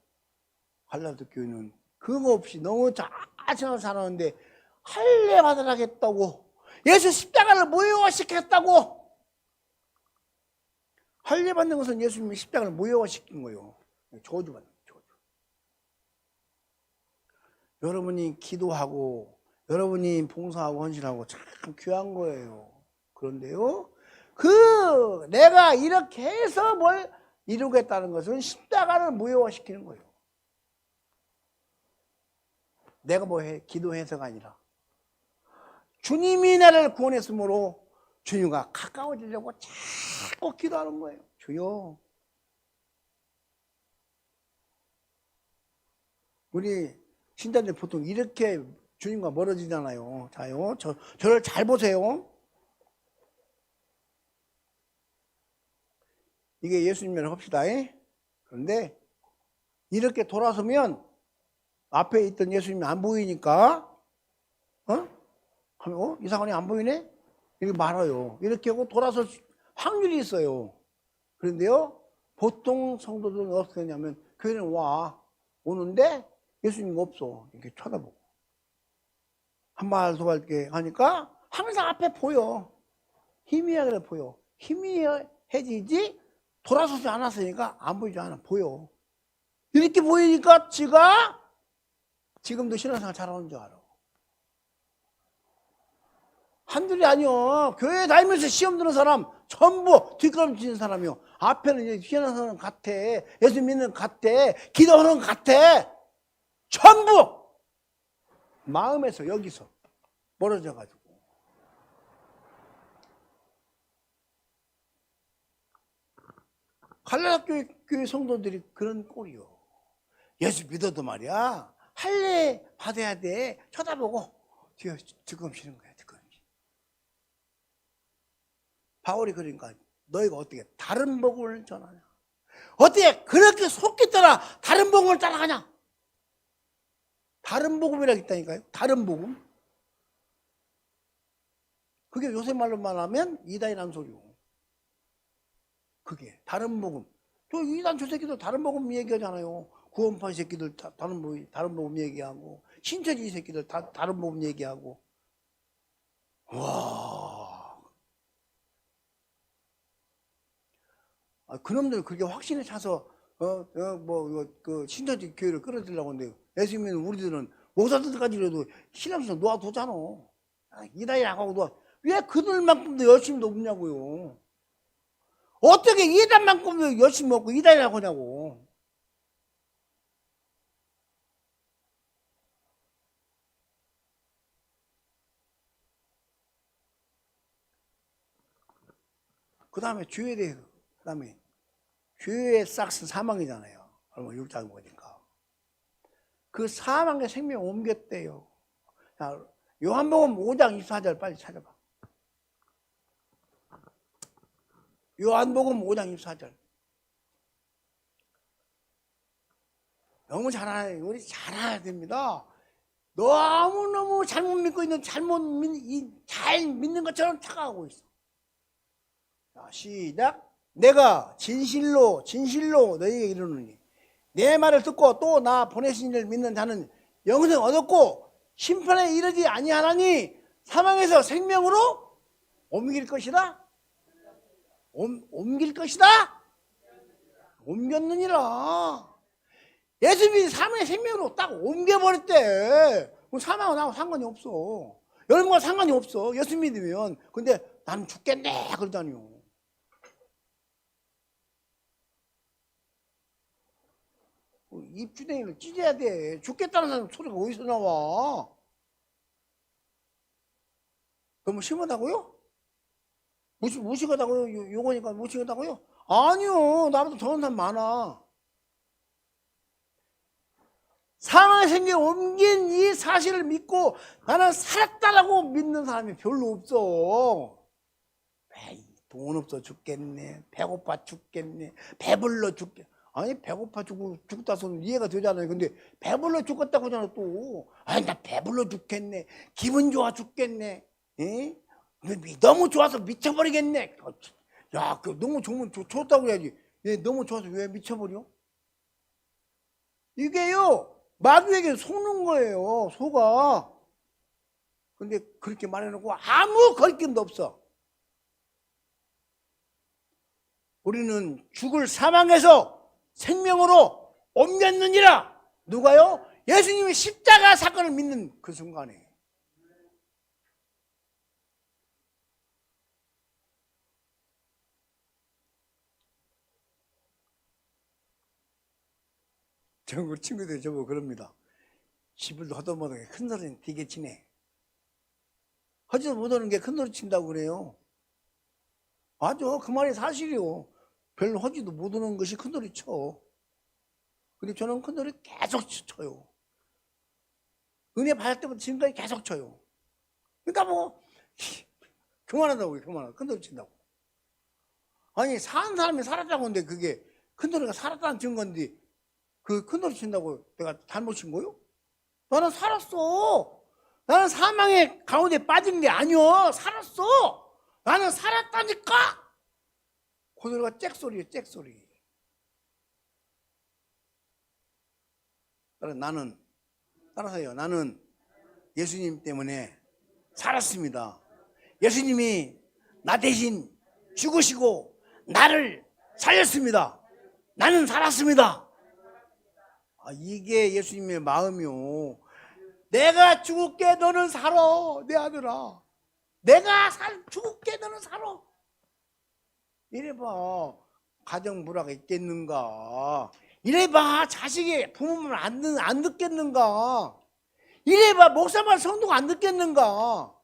갈라디아 교회는 그거 없이 너무 잘 살았는데 할례 받으라겠다고 예수 십자가를 무효화시켰다고. 할례받는 것은 예수님이 십자가를 무효화시킨 거예요. 저주받는 거예요. 저주. 여러분이 기도하고 여러분이 봉사하고 헌신하고 참 귀한 거예요. 그런데요, 내가 이렇게 해서 뭘 이루겠다는 것은 십자가를 무효화시키는 거예요. 내가 뭐 기도해서가 아니라 주님이 나를 구원했으므로 주님과 가까워지려고 자꾸 기도하는 거예요. 주여, 우리 신자들 보통 이렇게 주님과 멀어지잖아요. 자요, 저를 잘 보세요. 이게 예수님이라고 합시다. 그런데 이렇게 돌아서면 앞에 있던 예수님이 안 보이니까 이상하네, 안 보이네? 이렇게 말아요. 이렇게 하고 돌아설 확률이 있어요. 그런데요, 보통 성도들은 어떻게 하냐면 교회는 오는데 예수님 없어. 이렇게 쳐다보고 한 말 더 할게 하니까 항상 앞에 보여. 희미하게 보여. 희미해지지 돌아서지 않았으니까 안 보이지 않아. 보여. 이렇게 보이니까 지금도 신앙생활 잘하는 줄 알아. 한둘이 아니요. 교회 다니면서 시험 드는 사람 전부 뒷걸음치는 사람이요. 앞에는 이제 신앙생활 같아. 예수 믿는 같아. 기도하는 같아. 전부 마음에서 여기서 멀어져가지고. 갈라디아 교회 성도들이 그런 꼴이요. 예수 믿어도 말이야, 할례 받아야 돼. 쳐다보고 뒤에 뒤꿈치는 거야. 뒤꿈치. 바울이 그러니까 너희가 어떻게 다른 복음을 전하냐? 어떻게 그렇게 속기 따라 다른 복음을 따라가냐? 다른 복음이라고 있다니까요. 다른 복음. 그게 요새 말로 말하면 이단이라는 소리고. 그게 다른 복음. 저 이단 저 새끼들 다른 복음 얘기하잖아요. 구원파 새끼들 다른 복음 얘기하고, 신천지 새끼들 다른 복음 얘기하고. 와. 그놈들 그렇게 확신에 차서 신천지 교회를 끌어들이려고 하는데, 예수 믿는 우리들은 목사들까지라도 신앙생활 놓아두잖아. 이단이라고 하고 왜 그들만큼도 열심히 높냐고요. 어떻게 이단만큼도 열심히 먹고 이단이라고 하냐고. 그 다음에 죄에 대해, 그 다음에 죄의 싹스 사망이잖아요. 얼마 6장 보니까. 그 사망의 생명을 옮겼대요. 자, 요한복음 5장 24절 빨리 찾아봐. 요한복음 5장 24절. 너무 우리 잘 알아야 됩니다. 너무너무 잘못 믿고 있는 잘 믿는 것처럼 착각하고 있어. 자, 시작. 내가 진실로 너희에게 이르노니 내 말을 듣고 또 나 보내신 이를 믿는 자는 영생 얻었고 심판에 이르지 아니하나니 사망에서 생명으로 옮길 것이다. 옮길 것이다. 옮겼느니라. 예수님이 사망의 생명으로 딱 옮겨버렸대. 사망은 나하고 상관이 없어. 여러분과 상관이 없어. 예수 믿으면. 근데 나는 죽겠네 그러다니요. 입주댕이를 찢어야 돼. 죽겠다는 사람 소리가 어디서 나와? 너무 심하다고요? 무식하다고요? 요거니까 무식하다고요? 아니요. 나보다 더한 사람 많아. 사망의 생명에 옮긴 이 사실을 믿고 나는 살았다라고 믿는 사람이 별로 없어. 돈 없어 죽겠네. 배고파 죽겠네. 배불러 죽겠네. 아니 배고파 죽다 소는 이해가 되잖아요. 근데 배불러 죽겠다고 하잖아 또. 아니 나 배불러 죽겠네. 기분 좋아 죽겠네. 에? 너무 좋아서 미쳐버리겠네. 야, 너무 좋으면 좋다고 해야지. 얘 너무 좋아서 왜 미쳐버려? 이게요 마귀에게 속는 거예요. 속아. 근데 그렇게 말해놓고 아무 거리낌도 없어. 우리는 죽을 사망에서 생명으로 옮겼느니라. 누가요? 예수님이 십자가 사건을 믿는 그 순간에. 우리 친구들이 저보고 그럽니다. 집을 허도 못하게 큰 소리는 되게 치네. 하지도 못하는 게 큰 소리 친다고 그래요. 맞아, 그 말이 사실이요. 별로 하지도 못하는 것이 큰 소리 쳐. 근데 저는 큰 소리 계속 쳐요. 은혜 받을 때부터 지금까지 계속 쳐요. 그러니까 뭐 그만하다고, 그만하고 큰 소리 친다고. 아니 사는 사람이 살았다고 하는데 그게 큰 소리가 살았다는 증거인데 그 큰 소리 친다고 내가 잘못인 거요? 나는 살았어. 나는 사망의 가운데 빠진 게 아니여. 살았어. 나는 살았다니까. 그 소리가 잭소리예요, 잭소리. 나는 따라서요. 나는 예수님 때문에 살았습니다. 예수님이 나 대신 죽으시고 나를 살렸습니다. 나는 살았습니다. 이게 예수님의 마음이요. 내가 죽을게 너는 살아. 내 아들아. 내가 죽을게 너는 살아. 이래봐 가정 불화가 있겠는가. 이래봐 자식이 부모를 안 듣겠는가. 이래봐 목사말 성도가 안 듣겠는가.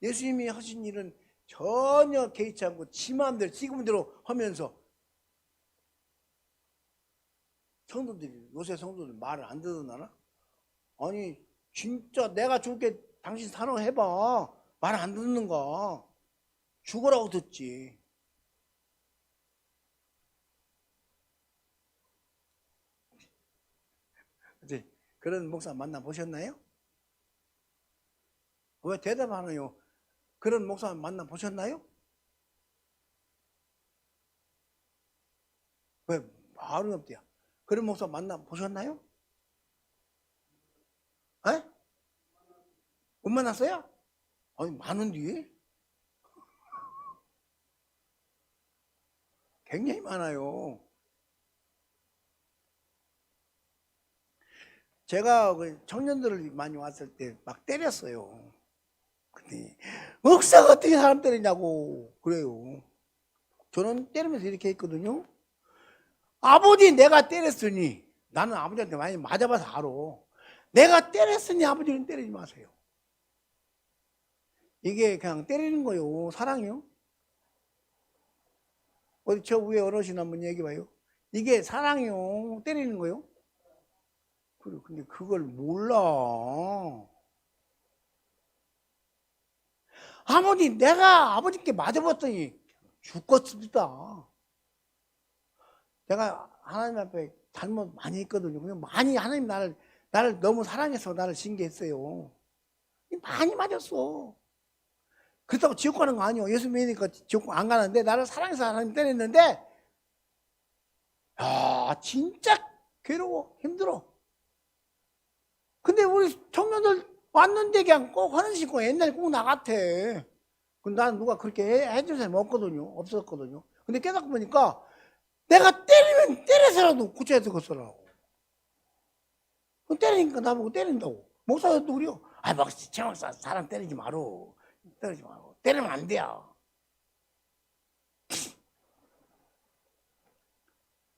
예수님이 하신 일은 전혀 개의치 않고 지 마음대로 지금대로 하면서 성도들이 요새 성도들 말을 안 듣는다나? 아니 진짜 내가 죽게 당신 사랑 해봐. 말 안 듣는가. 죽으라고 듣지. 그런 목사 만나보셨나요? 왜 대답 안 해요? 그런 목사 만나보셨나요? 왜 말은 없대요? 그런 목사 만나보셨나요? 에? 못 만났어요? 아니 많은데? 굉장히 많아요. 제가 청년들을 많이 왔을 때 막 때렸어요. 근데 목사가 어떻게 사람 때리냐고 그래요. 저는 때리면서 이렇게 했거든요. 아버지 내가 때렸으니, 나는 아버지한테 많이 맞아봐서 알아. 내가 때렸으니 아버지는 때리지 마세요. 이게 그냥 때리는 거요. 사랑이요. 어디 저 위에 어르신 한번 얘기해봐요. 이게 사랑이요. 때리는 거요. 그래, 근데 그걸 몰라. 아버지 내가 아버지께 맞아봤더니 죽겠습니다. 내가 하나님 앞에 잘못 많이 했거든요. 그냥 많이 하나님 나를 너무 사랑해서 나를 징계했어요. 많이 맞았어. 그렇다고 지옥 가는 거 아니에요. 예수 믿으니까 지옥 안 가는데 나를 사랑해서 하나님 때렸는데 야 진짜 괴로워 힘들어. 근데 우리 청년들 왔는데 그냥 꼭 하는 식으로 옛날에 꼭 나갔대. 근데 난 누가 그렇게 해줄 사람이 없었거든요. 근데 깨닫고 보니까 내가 때리면 때려서라도 고쳐야 되겠더라고. 때리니까 나보고 때린다고. 목사도 우리요. 막 최목사 사람 때리지 마로. 때리지 마로. 때리면 안 돼요.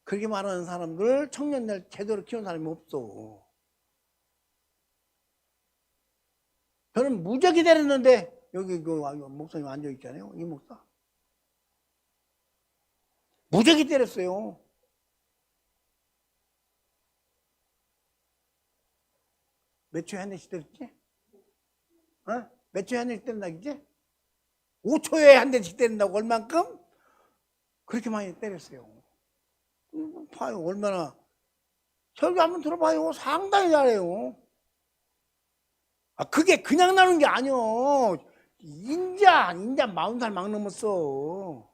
그렇게 말하는 사람들 청년들 제대로 키운 사람이 없어. 저는 무적이 때렸는데 여기 그 목사님 앉아 있잖아요. 이 목사. 무적이 때렸어요. 몇 초에 한 대씩 때렸지? 몇 초에 한 대씩 때린다 그지? 5초에 한 대씩 때린다고 얼만큼? 그렇게 많이 때렸어요. 봐요 얼마나. 설교 한번 들어봐요. 상당히 잘해요. 그게 그냥 나오는 게 아니요. 인자 40살 막 넘었어.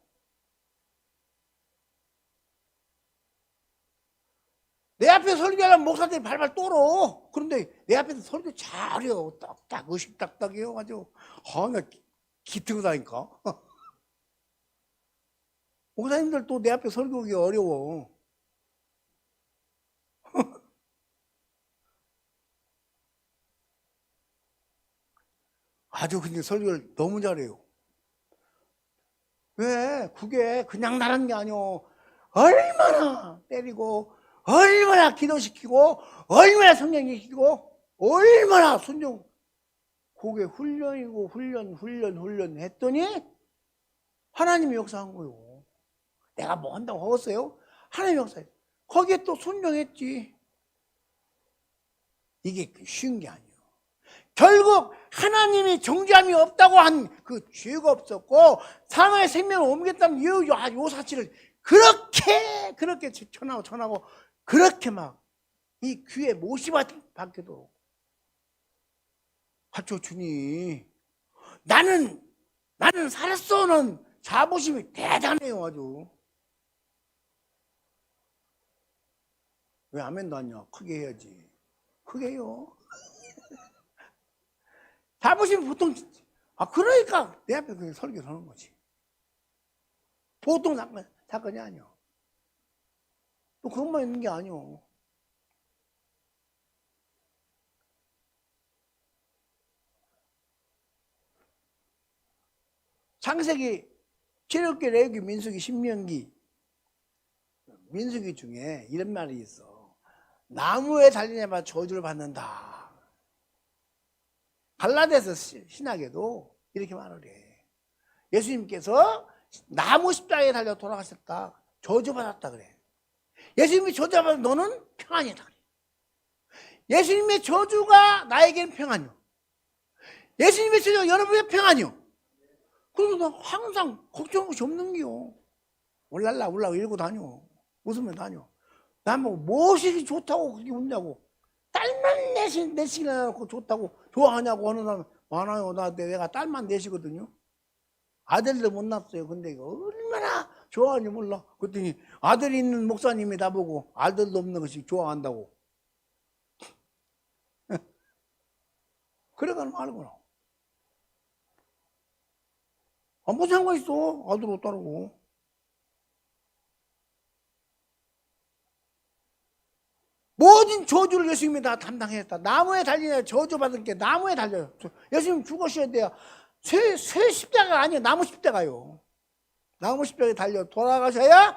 내 앞에 설교하려면 목사들이 발발 떨어. 그런데 내 앞에서 설교 잘해요. 딱딱 의식딱딱해요. 아주 나 기특하다니까. 목사님들 또 내 앞에 설교하기 어려워. 아주 근데 설교를 너무 잘해요. 왜? 그게 그냥 나라는 게 아니오. 얼마나 때리고 얼마나 기도시키고 얼마나 성령 시키고 얼마나 순종. 그게 훈련이고 훈련 했더니 하나님이 역사한 거요. 내가 뭐 한다고 하겠어요? 하나님이 역사해. 거기에 또 순종했지. 이게 쉬운 게 아니에요. 결국 하나님이 정죄함이 없다고 한 그 죄가 없었고 사망의 생명을 옮겼다는 요 사실을 그렇게 전하고 그렇게 막 이 귀에 못이 박혀도 가르쳐 주니 나는 살았어는 자부심이 대단해요. 아주. 왜 아멘도 안 냐? 크게 해야지. 크게 해요. 자부심이 보통 그러니까 내 앞에 그냥 설교를 하는 거지. 보통 사건이 아니야. 또 그것만 있는 게 아니오. 창세기, 출애굽기, 레위기, 민수기, 신명기, 민수기 중에 이런 말이 있어. 나무에 달리냐마자 저주를 받는다. 갈라디아서 신학에도 이렇게 말을 해. 예수님께서 나무 십자가에 달려 돌아가셨다. 저주받았다 그래. 예수님이 저주받아 너는 평안이다 그래. 예수님의 저주가 나에게는 평안이요. 예수님의 저주가 여러분의 평안이요. 그래서 나 항상 걱정한 것이 없는 게요. 올랄라 이러고 다녀. 웃으면 다녀. 난 뭐 무엇이 좋다고 그렇게 웃냐고. 딸만 내시기나 놓고 좋다고 좋아하냐고 하는 사람 많아요. 내가 딸만 넷이거든요. 아들도 못 낳았어요. 근데 얼마나 좋아하는지 몰라. 그랬더니 아들이 있는 목사님이 나보고 아들도 없는 것이 좋아한다고. 그래가는 말구나. 뭐 상관 있어. 아들 없다고. 모든 저주를 예수님이 다 담당했다. 나무에 달리냐 저주받은 게 나무에 달려요. 예수님 죽으셔야 돼요. 쇠 십자가가 아니에요. 나무 십자가요. 나무 십자가에 달려 돌아가셔야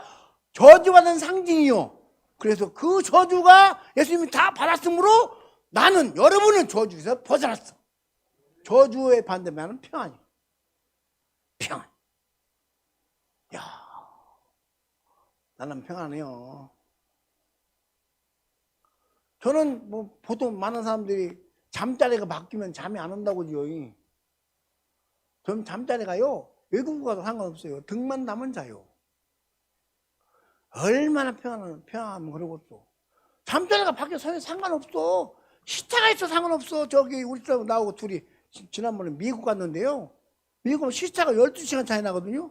저주받은 상징이요. 그래서 그 저주가 예수님이 다 받았으므로 나는 여러분은 저주에서 벗어났어. 저주에 반대면은 평안이요. 평안. 야, 나는 평안해요. 저는 뭐 보통 많은 사람들이 잠자리가 바뀌면 잠이 안 온다고요. 저는 잠자리가요 외국 가도 상관없어요. 등만 나면 자요. 얼마나 평안하면 그러고 또 잠자리가 바뀌어서 상관없어. 시차가 있어 상관없어. 저기 우리 사람 나오고 둘이 지난번에 미국 갔는데요. 미국은 시차가 12시간 차이 나거든요.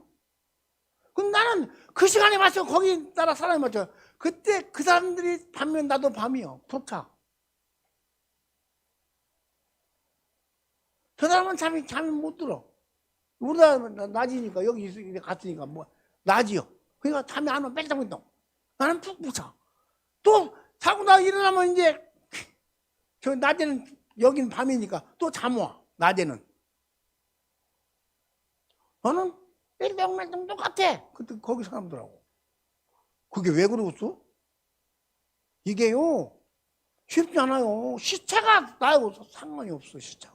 그럼 나는 그 시간에 맞춰 거기 따라 사람이 맞춰. 그때 그 사람들이 밤이면 나도 밤이요. 푹차. 저 사람은 잠이 못 들어. 우리 사람은 낮이니까 여기 갔으니까 뭐 낮이요. 그러니까 잠이 안 와. 빽빽 있다. 나는 푹 자. 또 자고 나 일어나면 이제 저 낮에는 여기는 밤이니까 또 잠 와. 낮에는. 너는 빽빽 똑같아. 그때 거기 사람들하고. 그게 왜 그러겠어? 이게요 쉽지 않아요. 시차가 나하고 상관이 없어. 시차가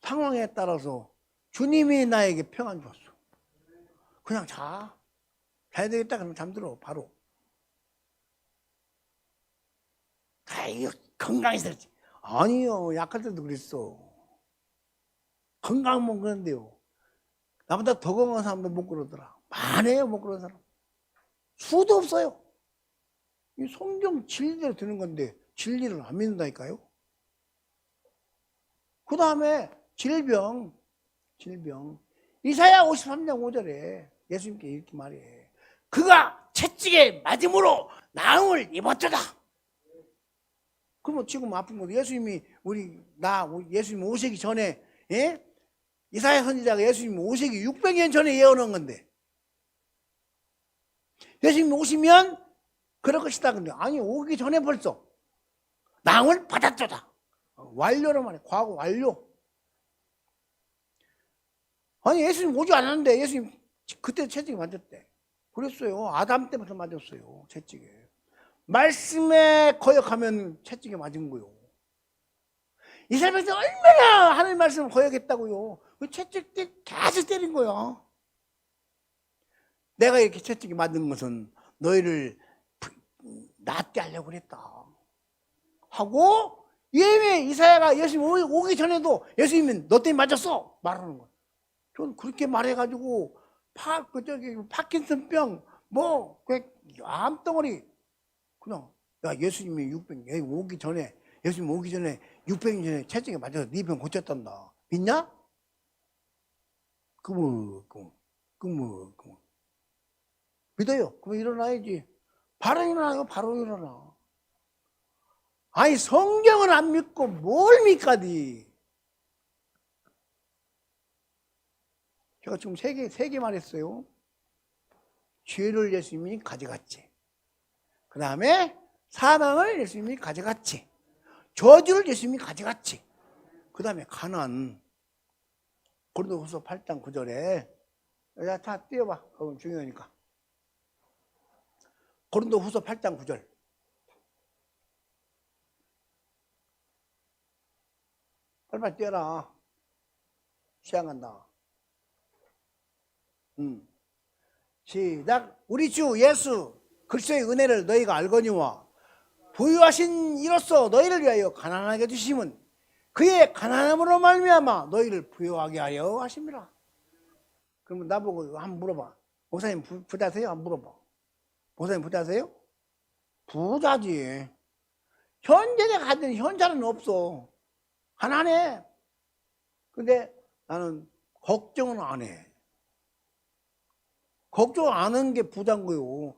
상황에 따라서 주님이 나에게 평안 줬어. 그냥 자야 되겠다 그러면 잠들어 바로. 이거 건강해서지. 아니요 약할 때도 그랬어. 건강하면 그런데요 나보다 더 건강한 사람도 못 그러더라. 많아요 못 그러는 사람. 수도 없어요. 이 성경 진리대로 드는 건데 진리를 안 믿는다니까요. 그 다음에 질병. 이사야 53장 5절에 예수님께 이렇게 말해. 그가 채찍에 맞음으로 나음을 입었도다. 그러면 지금 아픈 거 예수님이 우리 예수님 오시기 전에, 예? 이사야 선지자가 예수님 오시기 600년 전에 예언한 건데, 예수님 오시면 그럴 것이다. 근데 아니, 오기 전에 벌써 나음을 받았도다. 완료로 말해. 과거 완료. 아니, 예수님 오지 않았는데 예수님 그때 채찍에 맞았대. 그랬어요. 아담 때부터 맞았어요. 채찍에. 말씀에 거역하면 채찍에 맞은 거요. 이스라엘 백성 얼마나 하나님 말씀을 거역했다고요. 그 채찍 계속 때린 거야. 내가 이렇게 채찍에 맞은 것은 너희를 낫게 하려고 그랬다 하고, 예외 이사야가 예수님 오기 전에도 예수님은 너 때문에 맞았어 말하는 거야. 전 그렇게 말해가지고 파킨슨병 암덩어리 그냥, 야, 예수님이 600년 오기 전에, 예수님 오기 전에 600년 전에 채찍에 맞아서 네 병 고쳤단다. 믿냐? 그뭐 믿어요. 그럼 일어나야지. 바로 일어나요. 바로 일어나. 아니, 성경을 안 믿고 뭘 믿까디? 제가 지금 세 개 말했어요. 죄를 예수님이 가져갔지. 그 다음에 사망을 예수님이 가져갔지. 저주를 예수님이 가져갔지. 그 다음에 가난. 고린도후서 8장 9절에, 야, 다 띄워봐. 그건 중요하니까. 고린도후서 8장 9절. 빨리빨리 띄워라. 시간 간다. 시작. 우리 주 예수 그리스도의 은혜를 너희가 알거니와 부유하신 이로써 너희를 위하여 가난하게 주심은 그의 가난함으로 말미암아 너희를 부유하게 하려 하심이라. 그러면 나보고 한번 물어봐. 목사님 부자세요? 한번 물어봐. 목사님 부자세요? 부자지. 현재에 가진 현자는 없어. 가난해. 근데 나는 걱정은 안 해. 걱정 안 하는 게 부자인 거요.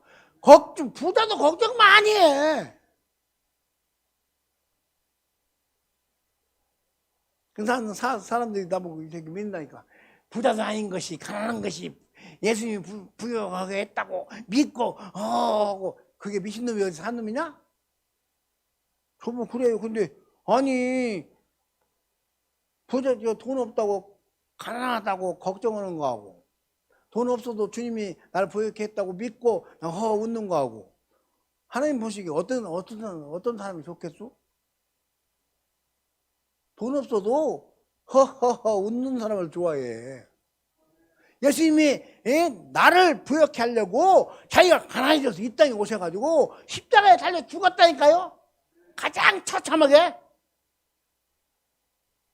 부자도 걱정 많이 해. 그래서 사람들이 나보고 이렇게 믿는다니까. 부자도 아닌 것이, 가난한 것이 예수님이 부유하게 했다고 믿고, 그게 미친놈이 어디서 산 놈이냐? 저뭐 그래요. 근데, 아니, 돈 없다고, 가난하다고 걱정하는 거하고, 돈 없어도 주님이 나를 부유하게 했다고 믿고, 웃는 거하고, 하나님 보시기에 어떤 사람이 좋겠어? 돈 없어도 웃는 사람을 좋아해. 예수님이 나를 부욕해 하려고 자기가 가난해져서 이 땅에 오셔가지고 십자가에 달려 죽었다니까요. 가장 처참하게.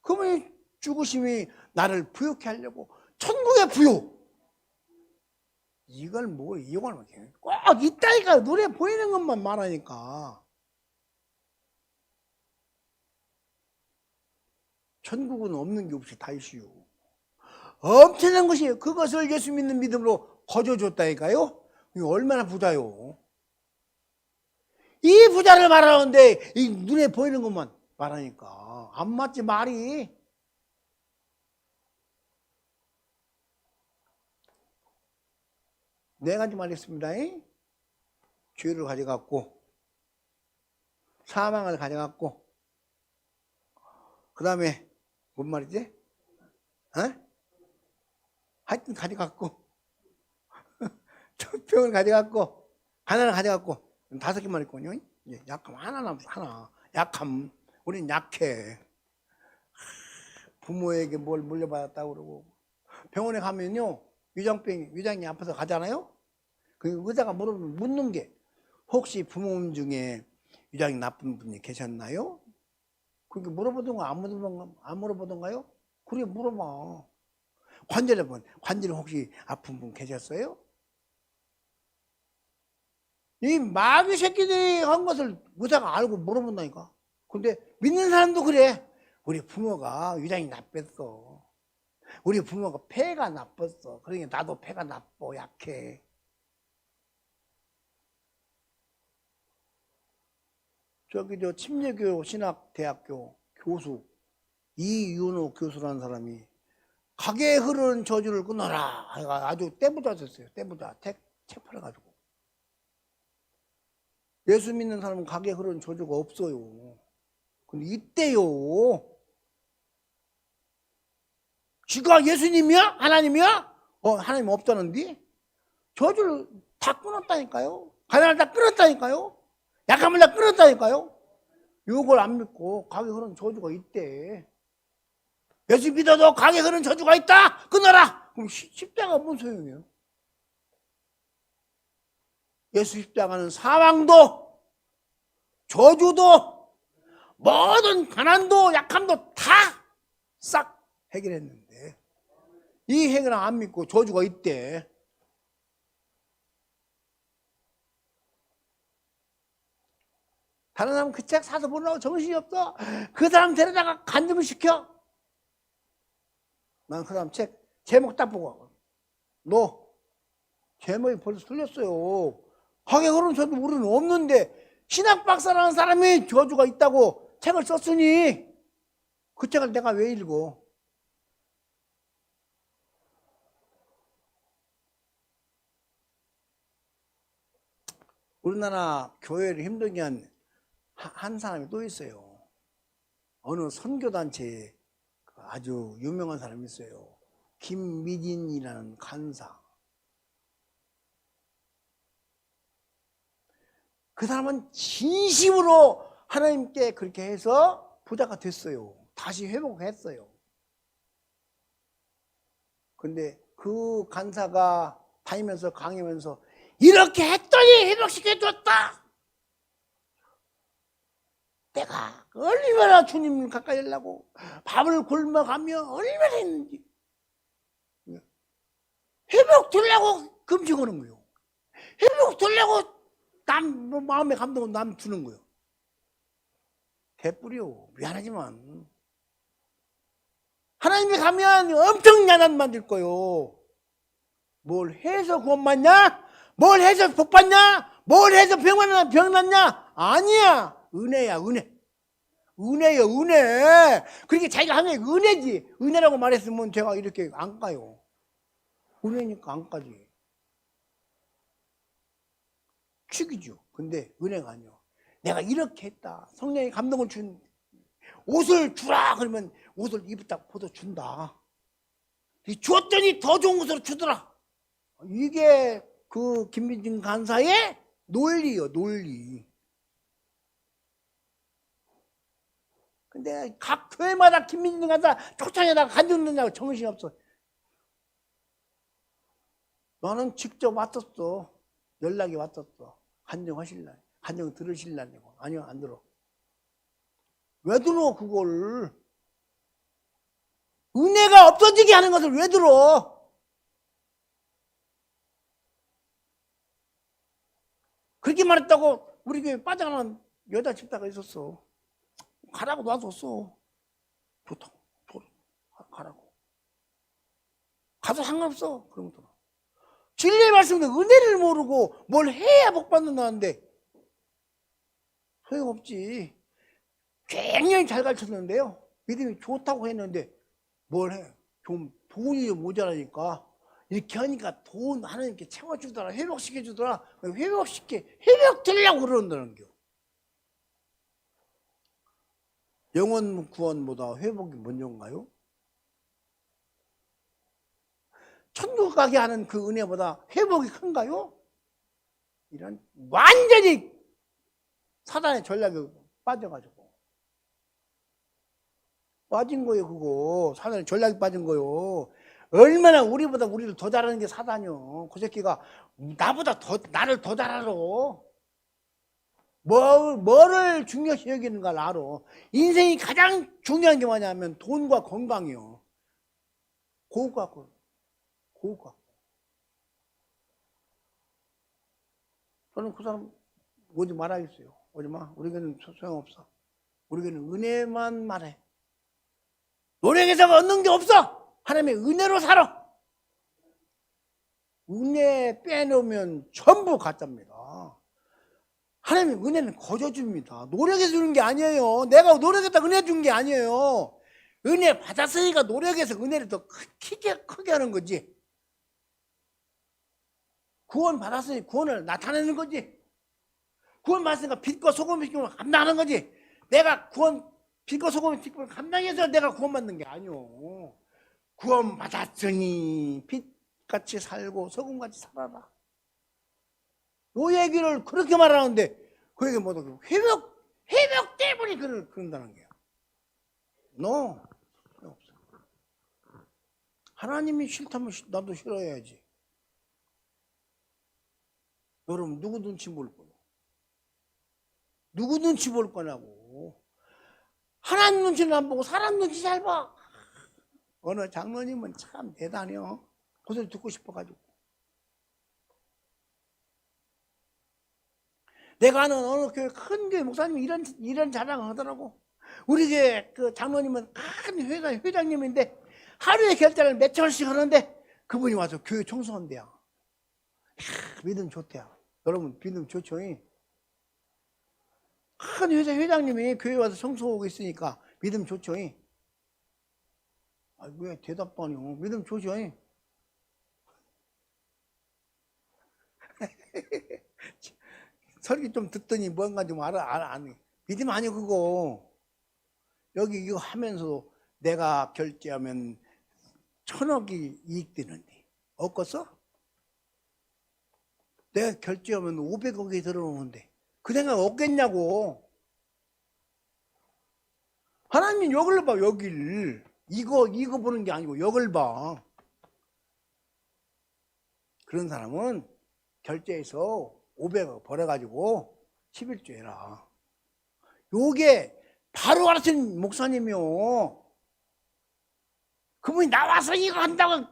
그분이 죽으심이 나를 부욕해 하려고. 천국의 부요. 이걸 꼭 있다니까. 눈에 보이는 것만 말하니까. 천국은 없는 게 없이 다 있어요. 엄청난 것이에요. 그것을 예수 믿는 믿음으로 거저줬다니까요. 얼마나 부자요. 이 부자를 말하는데 이 눈에 보이는 것만 말하니까 안 맞지 말이. 네 가지 말했습니다. 죄를 가져갔고, 사망을 가져갔고, 그 다음에 뭔 말이지? 하여튼 가져갔고, 병을 가져갔고, 하나를 가져갔고, 5개 말했거든요. 약함 하나 남았어. 하나. 약함. 우린 약해. 부모에게 뭘 물려받았다고 그러고. 병원에 가면요, 위장이 아파서 가잖아요. 그 의사가 묻는 게, 혹시 부모님 중에 위장이 나쁜 분이 계셨나요? 그렇게 물어보던가 안 물어보던가요? 그래, 물어봐. 관절이 혹시 아픈 분 계셨어요? 이 마귀 새끼들이 한 것을 의사가 알고 물어본다니까. 근데 믿는 사람도 그래. 우리 부모가 위장이 나빴어. 우리 부모가 폐가 나빴어. 그러니까 나도 폐가 나빠, 약해. 저기 저 침례교 신학대학교 교수 이윤호 교수라는 사람이 가게에 흐르는 저주를 끊어라. 아주 떼부자였어요. 떼부자. 책 팔아가지고. 예수 믿는 사람은 가게에 흐르는 저주가 없어요. 근데 있대요. 지가 예수님이야? 하나님이야? 하나님 없다는데? 저주를 다 끊었다니까요. 가난을 다 끊었다니까요. 약함을 다 끊었다니까요. 이걸 안 믿고 가게에 흐르는 저주가 있대. 예수 믿어도 가게에 흐르는 저주가 있다? 끊어라! 그럼 십자가 뭔 소용이에요? 예수 십자가는 사망도, 저주도, 모든 가난도, 약함도 다 싹 해결했는데 이 해결을 안 믿고 저주가 있대. 다른 사람 그 책 사서 보려고 정신이 없어. 그 사람 데려다가 간증을 시켜. 난 그 사람 책 제목 딱 보고 너 제목이 벌써 틀렸어요. 가게 흐르는 저도 우리는 없는데 신학 박사라는 사람이 저주가 있다고 책을 썼으니 그 책을 내가 왜 읽어? 우리나라 교회를 힘들게 한 사람이 또 있어요. 어느 선교단체에 아주 유명한 사람이 있어요. 김미진이라는 간사. 그 사람은 진심으로 하나님께 그렇게 해서 부자가 됐어요. 다시 회복했어요. 근데 그 간사가 다니면서 강의하면서 이렇게 했더니 회복시켜줬다. 내가 얼마나 주님 가까이 하려고 밥을 굶어가며 얼마나 했는지 회복되려고 금식하는 거예요. 회복되려고 남 마음에 감동은 남 주는 거예요. 개뿔이요. 미안하지만 하나님이 가면 엄청 야단 맞을 거요. 뭘 해서 구원 받냐? 뭘 해서 복 받냐? 뭘 해서 병 났냐? 아니야. 은혜야, 은혜. 은혜요, 은혜. 그렇게 자기가 하는 게 은혜지. 은혜라고 말했으면 제가 이렇게 안 가요. 은혜니까 안 가지. 축이죠. 근데 은혜가 아니요. 내가 이렇게 했다. 성령이 감동을 준 옷을 주라. 그러면 옷을 입었다 보도 준다. 주었더니 더 좋은 것으로 주더라. 이게 그 김민진 간사의 논리요, 논리. 근데 각 교회마다 김민진 간사 초창에다가 간증 넣냐고 정신이 없어. 너는 직접 왔었어. 연락이 왔었어. 간증하실래? 간증 들으실라냐고. 아니요, 안 들어. 왜 들어, 그걸? 은혜가 없어지게 하는 것을 왜 들어? 그렇게 말했다고 우리 교회 빠져나간 여자 집사가 있었어. 가라고 놔뒀어. 좋다. 가라고. 가서 상관없어. 그런 것도. 진리의 말씀은 은혜를 모르고 뭘 해야 복 받는다는데 소용없지. 굉장히 잘 가르쳤는데요. 믿음이 좋다고 했는데 뭘 해? 좀 돈이 모자라니까 이렇게 하니까 돈 하나님께 채워주더라. 회복시켜주더라. 회복되려고 그런다는 겨. 영혼 구원보다 회복이 먼저인가요? 천국 가게 하는 그 은혜보다 회복이 큰가요? 이런 완전히 사단의 전략에 빠져가지고 빠진 거예요. 그거 사단의 전략에 빠진 거예요. 얼마나 우리보다 우리를 더 잘하는 게 사단이요. 그 새끼가 나를 더 잘 알아. 뭐를 중요시 여기는가를 알아. 인생이 가장 중요한 게 뭐냐면 돈과 건강이요. 고우 갖고. 저는 그 사람 오지 말아야겠어요. 오지 마. 우리에게는 소용없어. 우리에게는 은혜만 말해. 노력해서 얻는 게 없어. 하나님의 은혜로 살아. 은혜 빼놓으면 전부 가짜입니다. 하나님의 은혜는 거저 줍니다. 노력해서 주는 게 아니에요. 내가 노력했다 은혜 준 게 아니에요. 은혜 받았으니까 노력해서 은혜를 더 크게 하는 거지. 구원 받았으니 구원을 나타내는 거지. 구원 받았으니까 빛과 소금의 기쁨을 감당하는 거지. 내가 빛과 소금의 기쁨을 감당해서 내가 구원 받는 게 아니오. 구원 받았으니 빛같이 살고 소금같이 살아라. 요 얘기를 그렇게 말하는데 그에게 뭐다 회복 때문에 그런다는 거야. No. 없어. 하나님이 싫다면 나도 싫어야지. 여러분 누구 눈치 볼 거야? 누구 눈치 볼 거냐고. 하나님 눈치는 안 보고 사람 눈치 잘 봐. 어느 장로님은 참 대단해요. 그 소리 듣고 싶어가지고. 내가 아는 어느 교회 큰 교회 목사님이 이런 자랑을 하더라고. 우리 교회 그 장로님은 큰 회장님인데 하루에 결제를 몇천 원씩 하는데 그분이 와서 교회 청소한대요. 믿음 좋대요. 여러분 믿음 좋죠? 큰 회장님이 교회 와서 청소하고 있으니까 믿음 좋죠? 아, 왜 대답도 안 해요? 믿음 좋죠? 설교 좀 듣더니 뭔가 좀 아니. 믿음 아니요, 그거. 여기 이거 하면서 내가 결제하면 1,000억이 이익되는데. 없겠어? 내가 결제하면 500억이 들어오는데. 그 생각 없겠냐고. 하나님 여길 봐, 여길. 이거 보는 게 아니고 여길 봐. 그런 사람은 결제해서 500억 벌어가지고 11조 해라. 요게 바로 가르친 목사님이요. 그분이 나와서 이거 한다고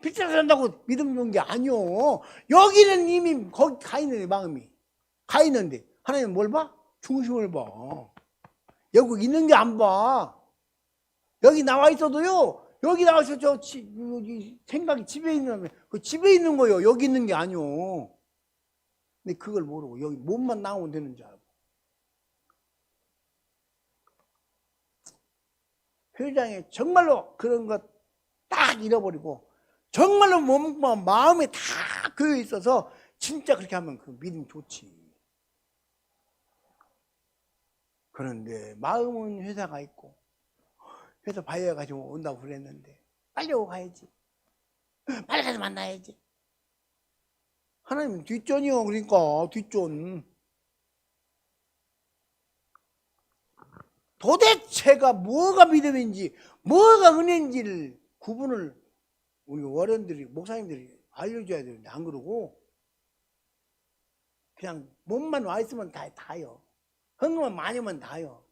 빚져서 한다고 믿음 주는 게 아니요. 여기는 이미 거기 가 있는데 마음이 가 있는데 하나님 뭘 봐? 중심을 봐. 여기 있는 게 안 봐. 여기 나와 있어도요. 여기 나와서 생각이 집에 있는 그 집에 있는 거요. 여기 있는 게 아니요. 근데 그걸 모르고 여기 몸만 나오면 되는 줄 알고. 회장이 정말로 그런 것 딱 잃어버리고 정말로 몸과 마음이 다 그에 있어서 진짜 그렇게 하면 그 믿음 좋지. 그런데 마음은 회사가 있고 회사 바이어 가지고 온다고 그랬는데 빨리 오고 가야지. 빨리 가서 만나야지. 하나님은 뒷전이요. 그러니까 뒷전. 도대체가 뭐가 믿음인지 뭐가 은혜인지를 구분을 우리 어른들이 목사님들이 알려줘야 되는데 안 그러고 그냥 몸만 와 있으면 다요. 헌금만 많이면 다요.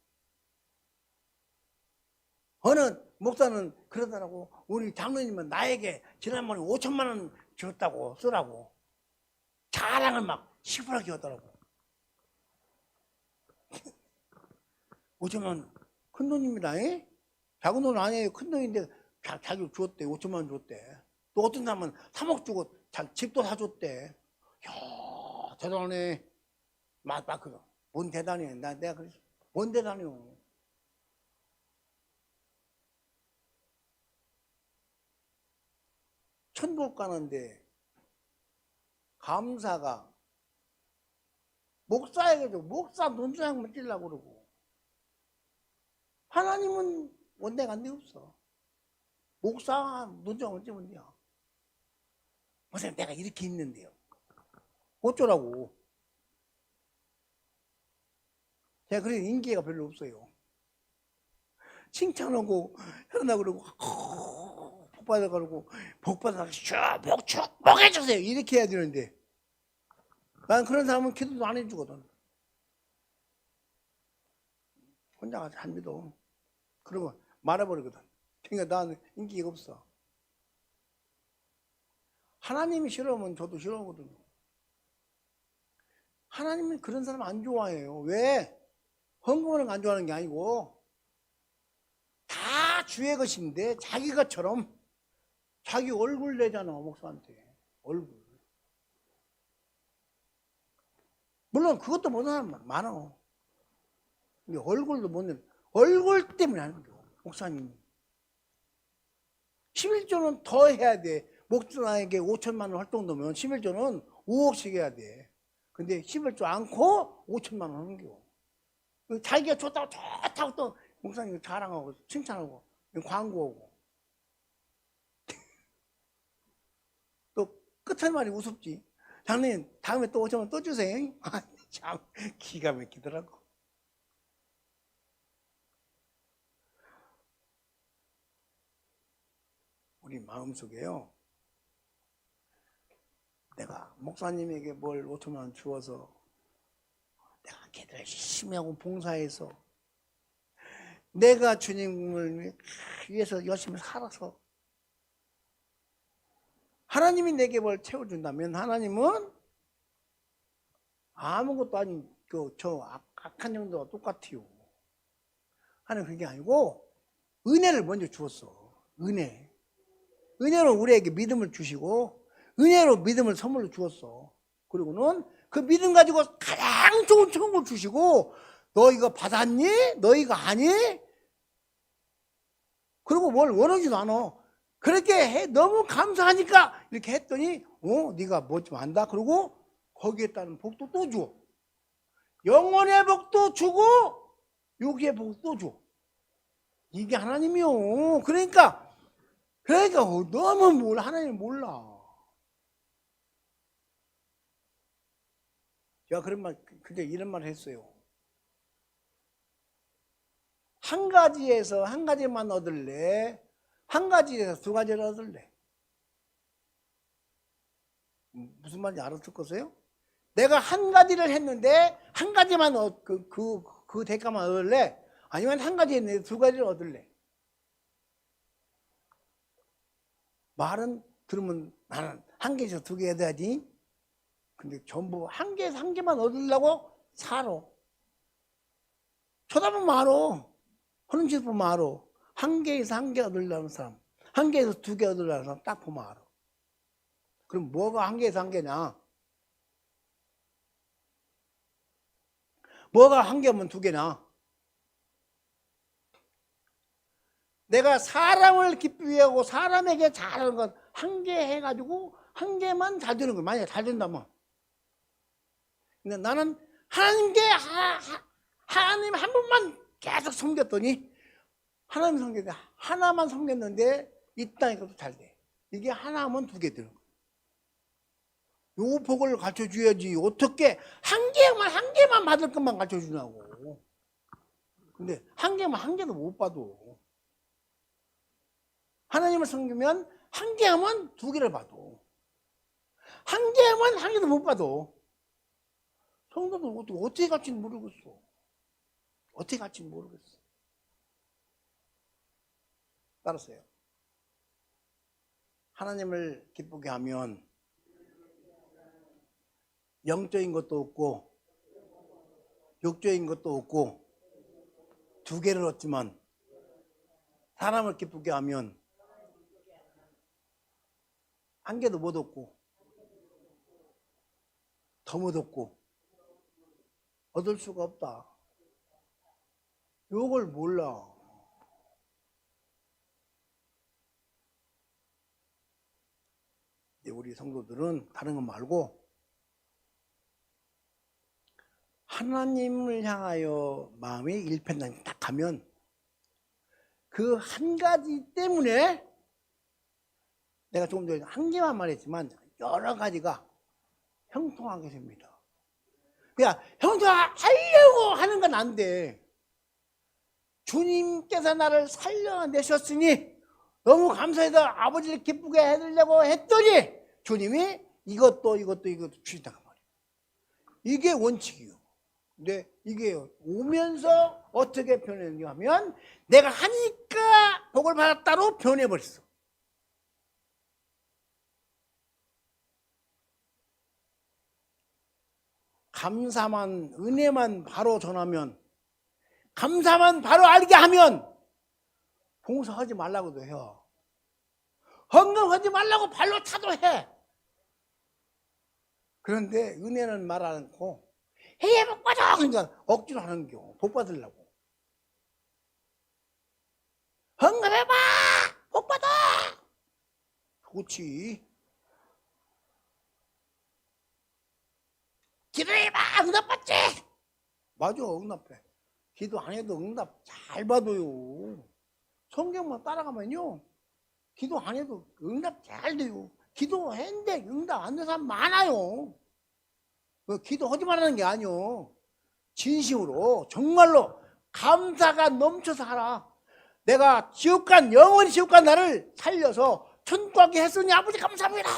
어느 목사는 그러더라고. 우리 장로님은 나에게 지난번에 5천만 원 줬다고 쓰라고 자랑을 막 시퍼렇게 하더라고. 5천만 원 큰 돈입니다. 작은 돈 아니에요. 큰 돈인데 자기 줬대. 5천만 원 줬대. 또 어떤 사람은 3억 주고 집도 사줬대. 이야 대단하네. 막 그거. 뭔 대단해. 내가 그랬어. 뭔 대단해요. 천국 가는데 감사가 목사에게도 목사 눈사람만 찔라고 그러고 하나님은 원대가 안 돼 없어. 목사 눈사람만 찌면 돼요. 목사님 내가 이렇게 있는데요. 어쩌라고. 제가 그래서 인기가 별로 없어요. 칭찬하고 현나 그러고 복 받아가지고 복 받아서 복 해주세요 이렇게 해야 되는데 난 그런 사람은 기도도 안 해주거든. 혼자 가서 안 믿어. 그러면 말아버리거든. 그러니까 나는 인기가 없어. 하나님이 싫으면 저도 싫어하거든요. 하나님은 그런 사람 안 좋아해요. 왜? 헌금하는 거 안 좋아하는 게 아니고 다 주의 것인데 자기 것처럼 자기 얼굴 내잖아 목사한테. 얼굴. 물론 그것도 못하는 사람 많아. 근데 얼굴도 못 내. 얼굴 때문에 하는 거야, 목사님이. 11조는 더 해야 돼. 목사에게 5천만 원 활동도면 11조는 5억씩 해야 돼. 근데 11조 않고 5천만 원 하는 거야. 자기가 좋다고 또 목사님 자랑하고 칭찬하고 광고하고. 또 끝할 말이 우습지. 장로님 다음에 또 5천만 원 또 주세요. 참 기가 막히더라고. 우리 마음속에요, 내가 목사님에게 뭘 5천만 원 주어서 내가 걔들 열심히 하고 봉사해서 내가 주님을 위해서 열심히 살아서 하나님이 내게 뭘 채워준다면 하나님은 아무것도 아닌 저 악한 영도와 똑같아요. 하나님 그게 아니고 은혜를 먼저 주었어. 은혜로 우리에게 믿음을 주시고 은혜로 믿음을 선물로 주었어. 그리고는 그 믿음 가지고 가장 좋은 천국을 주시고 너 이거 받았니? 너 이거 아니? 그리고 뭘 원하지도 않아. 그렇게 해 너무 감사하니까 이렇게 했더니 네가 뭐 좀 안다. 그리고 거기에 따른 복도 또 줘. 영원의 복도 주고 육의 복도 줘. 이게 하나님이요. 그러니까 너무 하나님 몰라. 제가 그때 이런 말 했어요. 한 가지에서 한 가지만 얻을래? 한 가지에서 두 가지를 얻을래? 무슨 말인지 알았을 거세요? 내가 한 가지를 했는데 한 가지만 그 대가만 얻을래? 아니면 한 가지 했는데 두 가지를 얻을래? 말은 들으면 나는 한 개에서 두 개 해야지. 근데 전부 한 개에서 한 개만 얻으려고 살아. 쳐다보면 알아. 하는 짓 보면 알아. 한 개에서 한 개 얻으려는 사람, 한 개에서 두 개 얻으려는 사람 딱 보면 알아. 그럼 뭐가 한 개에서 한 개냐? 뭐가 한 개면 두 개냐? 내가 사람을 기쁘게 하고 사람에게 잘하는 건 한 개 해가지고 한 개만 잘 되는 거야. 만약에 잘 된다면. 근데 나는 하나님께 하나님 한 번만 계속 섬겼더니 하나님 섬겼는데 하나만 섬겼는데 이 땅에 것도 잘 돼. 이게 하나면 두 개 되는 거야. 요 복을 가르쳐 줘야지. 어떻게 한 개만 받을 것만 가르쳐 주냐고. 근데 한 개도 못 받아. 하나님을 섬기면 한 개 하면 두 개를 받아. 한 개 하면 한 개도 못 받아. 성도도 어떻게 갈지는 모르겠어. 어떻게 갈지는 모르겠어. 따랐어요. 하나님을 기쁘게 하면 영적인 것도 없고 육적인 것도 없고 두 개를 얻지만 사람을 기쁘게 하면 한 개도 못 얻고 더 못 얻고 얻을 수가 없다. 요걸 몰라. 우리 성도들은 다른 거 말고 하나님을 향하여 마음이 일편단심 딱 하면 그 한 가지 때문에 내가 조금 전에 한 개만 말했지만 여러 가지가 형통하게 됩니다. 그냥 형통하려고 하는 건 안 돼. 주님께서 나를 살려내셨으니 너무 감사해서 아버지를 기쁘게 해드리려고 했더니 주님이 이것도 주신다고 말이에요. 이게 원칙이에요. 근데 이게 오면서 어떻게 변했냐 하면 내가 하니까 복을 받았다로 변해버렸어. 감사만 은혜만 바로 전하면 감사만 바로 알게 하면 봉사하지 말라고도 해요. 헌금하지 말라고 발로 차도 해. 그런데 은혜는 말 않고 해야 복 받아. 그러니까 억지로 하는 겨. 복 받으려고. 헌금해봐. 복 받아. 그렇지. 기도해봐. 응답받지. 맞아, 응답해. 기도 안 해도 응답 잘 받아요. 성경만 따라가면요, 기도 안 해도 응답 잘 돼요. 기도했는데 응답 안 되는 사람 많아요. 기도하지 말라는 게 아니요. 진심으로 정말로 감사가 넘쳐서 하라. 내가 영원히 지옥 간 나를 살려서 천국 가게 했으니 아버지 감사합니다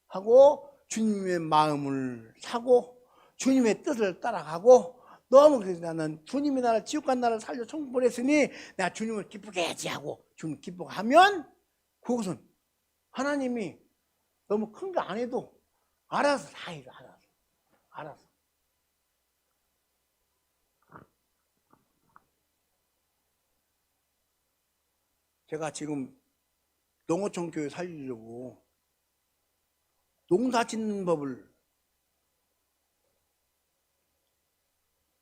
하고 주님의 마음을 사고 주님의 뜻을 따라가고, 너무 그래서 나는 주님이 나를 지옥 간 나를 살려 천국 보냈으니 내가 주님을 기쁘게 해야지 하고 주님 기쁘게 하면, 그것은 하나님이 너무 큰 거 안 해도 알아서 다 해요. 알아서. 제가 지금 농어촌 교회 살리려고 농사 짓는 법을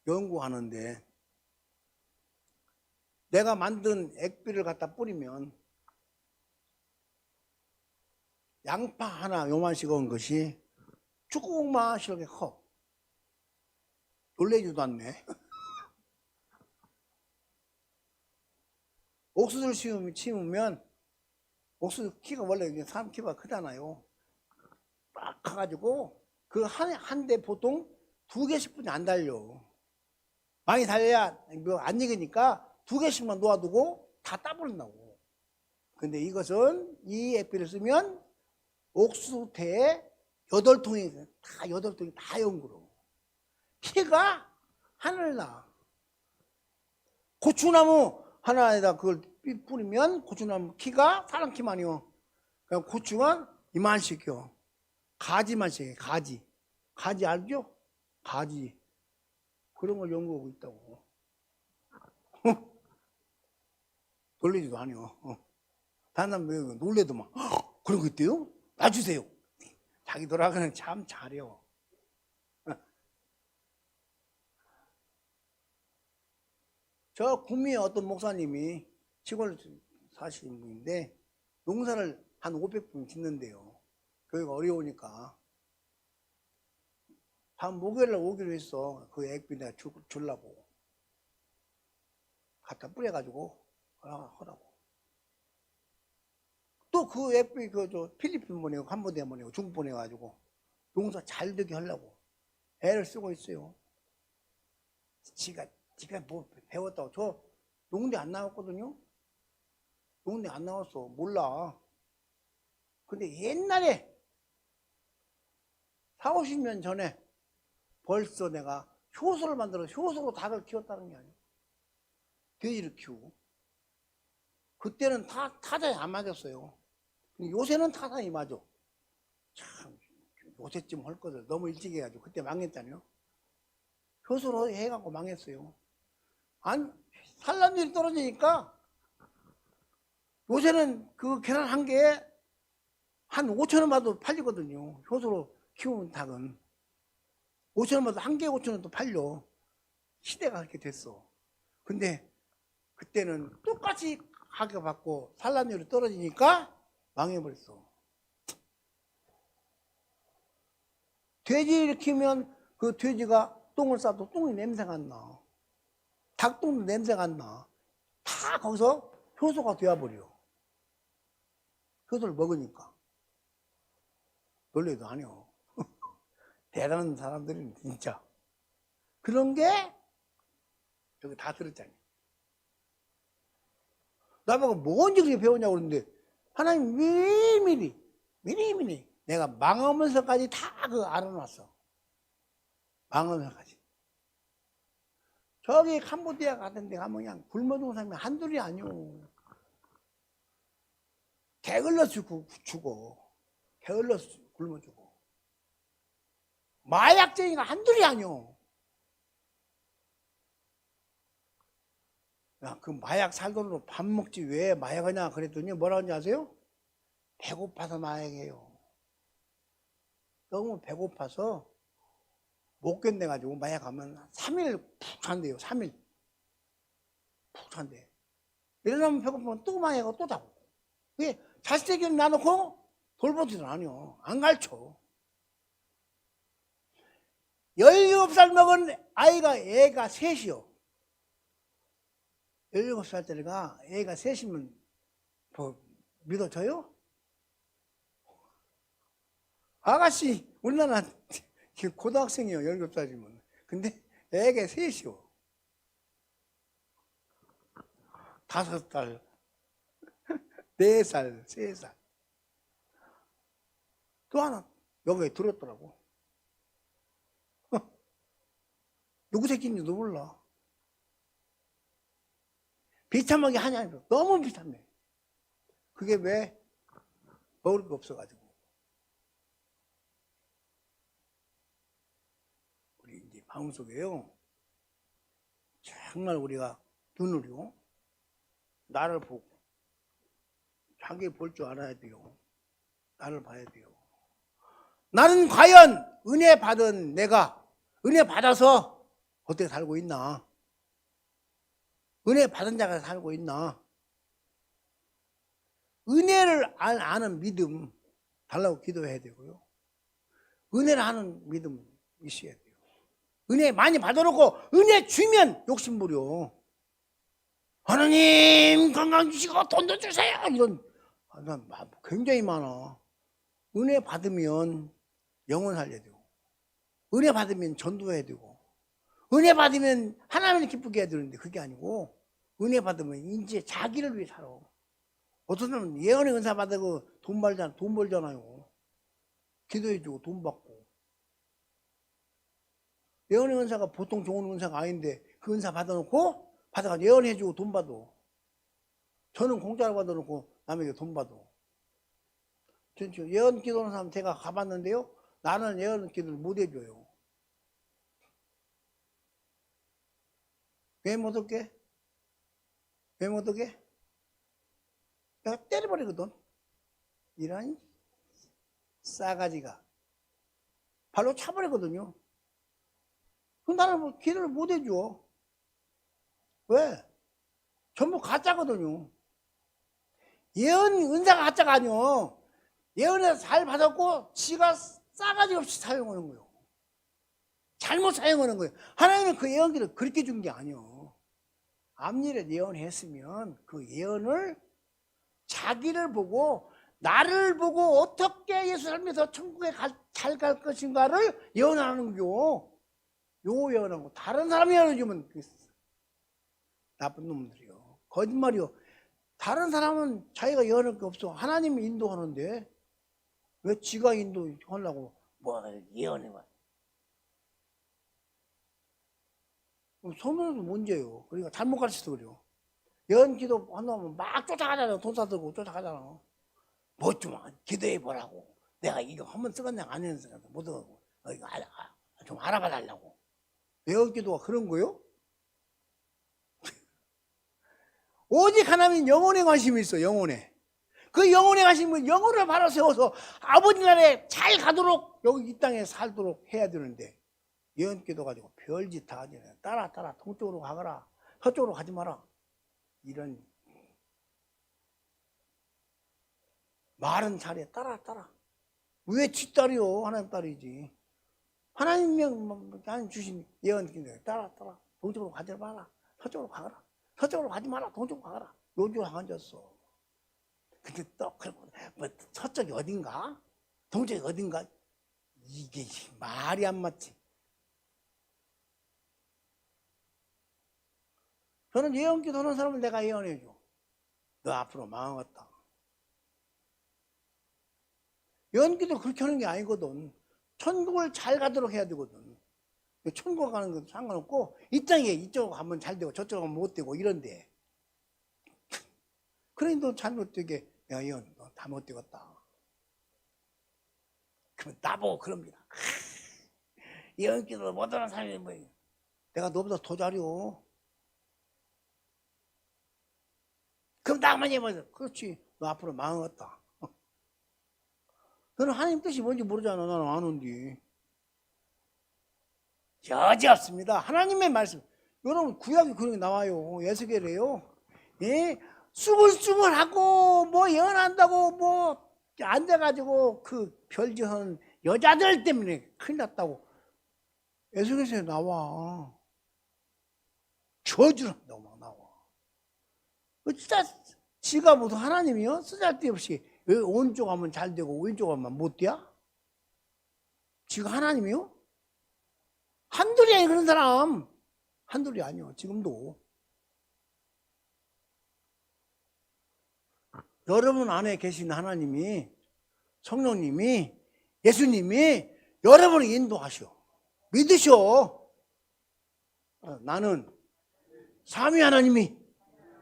연구하는데, 내가 만든 액비를 갖다 뿌리면 양파 하나 요만씩 온 것이 조그마하게 커. 놀래지도 않네. 옥수수를 심으면 옥수수 키가 원래 사람 키가 크잖아요. 딱 커가지고 그 한 대 보통 2개씩뿐이 안 달려. 많이 달려야 안 익으니까 2개씩만 놓아두고 다 따버린다고. 근데 이것은 이 액비를 쓰면 옥수수태에 8통이 다 연구로 키가 하늘나. 고추나무 하나에다 그걸 뿌리면 고추나무 키가 사람 키만이요. 그냥 고추가 이만씩요. 가지만씩이에요. 가지 알죠? 가지. 그런 걸 연구하고 있다고. 놀리지도 않아요. 다른 사람 놀래도 막 그런 거 있대요? 놔주세요. 자기 돌아가는 참 잘해요. 저 구미에 어떤 목사님이 시골 사시는 분인데 농사를 한 500분 짓는데요. 교회가 어려우니까 다음 목요일날 오기로 했어. 그 액비 내가 주려고 갖다 뿌려가지고 하라고. 또 그 액비 필리핀 보내고 캄보디아 보내고 중국 보내가지고 농사 잘 되게 하려고 애를 쓰고 있어요. 지가 뭐 배웠다고. 저 농대 안 나왔거든요. 농대 안 나왔어. 몰라. 근데 옛날에 4, 50년 전에 벌써 내가 효소를 만들어 효소로 닭을 키웠다는 게 아니에요. 돼지를 키우고. 그때는 타자에 안 맞았어요. 요새는 타자에 맞아. 참 요새쯤 할 것을 너무 일찍 해가지고 그때 망했잖아요. 효소로 해갖고 망했어요. 산란율이 떨어지니까 요새는 그 계란 한 개에 한 5,000원 받아도 팔리거든요. 효소로 키우는 닭은 5,000원 받아도 한 개에 5,000원도 팔려. 시대가 그렇게 됐어. 근데 그때는 똑같이 가격 받고 산란율이 떨어지니까 망해버렸어. 돼지를 키우면 그 돼지가 똥을 싸도 똥이 냄새가 안 나. 닭똥도 냄새가 안 나. 다 거기서 효소가 되어버려. 효소를 먹으니까. 놀래도 아니요. 대단한 사람들은 진짜. 그런 게 저기 다 들었잖아요. 나보고 뭔지 그렇게 배웠냐고 그러는데 하나님 미리미리 내가 망하면서까지 다 그거 알아놨어. 망하면서까지. 저기 캄보디아 같은 데 가면 그냥 굶어 죽은 사람이 한둘이 아니오. 게을러 죽어. 게을러 굶어 죽어. 마약쟁이가 한둘이 아니오. 야, 그 마약 살 돈으로 밥 먹지 왜 마약하냐 그랬더니 뭐라고 하는지 아세요? 배고파서 마약해요. 너무 배고파서 못 견뎌가지고 마약 가면 3일 푹 잔대요. 3일 푹 잔대. 일어나면 배고프면 또 마약하고 또 자고. 왜 자식에게 놔놓고 돌보지도 않아요. 안 가르쳐. 17살 먹은 아이가 애가 셋이요. 17살짜리가 애가 셋이면 뭐 믿어져요? 아가씨 우리나라 고등학생이요. 17살이면. 근데 애가 셋이요. 5살, 4살, 3살. 또 하나 여기에 들었더라고. 누구 새끼인지도 몰라. 비참하게 하냐. 너무 비참해. 그게 왜? 먹을 게 없어가지고. 우리 이제 방송에요. 정말 우리가 눈으로 나를 보고 자기 볼 줄 알아야 돼요. 나를 봐야 돼요. 나는 과연 은혜 받은 내가 은혜 받아서 어떻게 살고 있나? 은혜 받은 자가 살고 있나? 은혜를 아는 믿음 달라고 기도해야 되고요. 은혜를 아는 믿음 있어야 돼요. 은혜 많이 받아놓고 은혜 주면 욕심부려. 하나님 건강 주시고 돈도 주세요. 이런 굉장히 많아. 은혜 받으면 영혼 살려야 되고 은혜 받으면 전도해야 되고 은혜 받으면 하나님을 기쁘게 해야 되는데 그게 아니고 은혜 받으면 이제 자기를 위해 살아. 어떤 사람은 예언의 은사 받고 돈 벌잖아요. 기도해주고 돈 받고. 예언의 은사가 보통 좋은 은사가 아닌데 그 은사 받아놓고 받아가 예언해주고 돈 받아. 저는 공짜로 받아놓고 남에게 돈 받아. 예언 기도하는 사람 제가 가봤는데요. 나는 예언 기도를 못 해줘요. 왜 못 얻게? 왜 못 얻게? 내가 때려버리거든. 이런 싸가지가. 발로 차버리거든요. 그럼 나는 뭐 기도를 못 해줘. 왜? 전부 가짜거든요. 예언 은사가 가짜가 아니요. 예언에서 잘 받았고 지가 싸가지 없이 사용하는 거예요. 잘못 사용하는 거예요. 하나님은 그 예언기를 그렇게 준 게 아니요. 앞일에 예언했으면 그 예언을 자기를 보고 나를 보고 어떻게 예수 삶에서 천국에 잘 갈 것인가를 예언하는 거요. 요 예언하고 다른 사람이 예언해주면 나쁜 놈들이요. 거짓말이요. 다른 사람은 자기가 예언할 게 없어. 하나님이 인도하는데 왜 지가 인도하려고 뭐 예언해봐. 손으로도 문제예요. 그러니까 잘못 가르쳐서 그래요. 예언 기도 한다면 막 쫓아가잖아요. 돈 사들고 쫓아가잖아. 뭐 좀 기도해보라고. 내가 이거 한번 쓰겠냐 안 했으니까 못하고 이거 좀 알아봐 달라고. 예언 기도가 그런 거요? 오직 하나님은 영혼에 관심이 있어. 영혼에. 그 영혼에 관심은 영혼을 바로 세워서 아버지 나라에 잘 가도록 여기 이 땅에 살도록 해야 되는데 예언 기도 가지고 별짓 다 하지. 따라 동쪽으로 가거라. 서쪽으로 가지 마라. 이런 말은 잘해. 따라. 왜 지 딸이요? 하나님 딸이지. 하나님 주신 예언 기도 따라. 동쪽으로 가지 마라. 서쪽으로 가거라. 서쪽으로 가지 마라. 동쪽으로 가거라. 요쪽으로 앉았어. 근데 또 뭐 서쪽이 어딘가? 동쪽이 어딘가? 이게 말이 안 맞지. 저는 예언 기도하는 사람을 내가 예언해줘. 너 앞으로 망하겠다. 예언 기도 그렇게 하는 게 아니거든. 천국을 잘 가도록 해야 되거든. 천국 가는 것도 상관없고 이 땅에 이쪽으로 가면 잘 되고 저쪽으로 가면 못 되고 이런데 그러니 너 잘못되게 야 예언 너 다 못 되겠다. 그러면 나보고 그럽니다. 예언 기도를 못하는 사람이 뭐 내가 너보다 더 잘해. 그럼 나만 해봐서 그렇지 너 앞으로 망하겠다. 너는 하나님 뜻이 뭔지 모르잖아. 나는 아는데. 여지없습니다. 하나님의 말씀. 여러분 구약에 그런 게 나와요. 에스겔에요. 예? 수글수글하고 뭐 예언한다고 뭐 앉아가지고 그 별짓하는 여자들 때문에 큰일 났다고 에스겔서에 나와. 저주한다고 막 나와. 진짜 지가 무슨 하나님이요? 쓰잘데없이 왜 오른쪽 하면 잘 되고 왼쪽 하면 못 돼? 지가 하나님이요? 한둘이 아니 그런 사람. 한둘이 아니요. 지금도. 여러분 안에 계신 하나님이, 성령님이, 예수님이 여러분을 인도하셔. 믿으셔. 나는 삼위 하나님이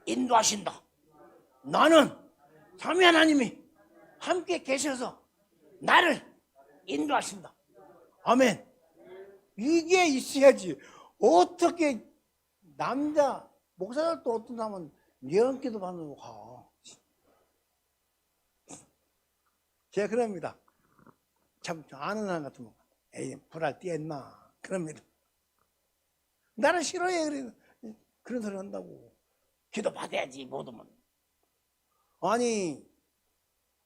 인도하신다. 나는 삼위 하나님이 함께 계셔서 나를 인도하신다. 아멘. 이게 있어야지. 어떻게 남자 목사들도 어떤 사람은 예언기도 받는 거 가. 제가 그럽니다. 참 아는 사람 같으면 에이 불알 띄었나 그럽니다. 나를 싫어해. 그런 소리 한다고. 기도 받아야지 못 오면. 아니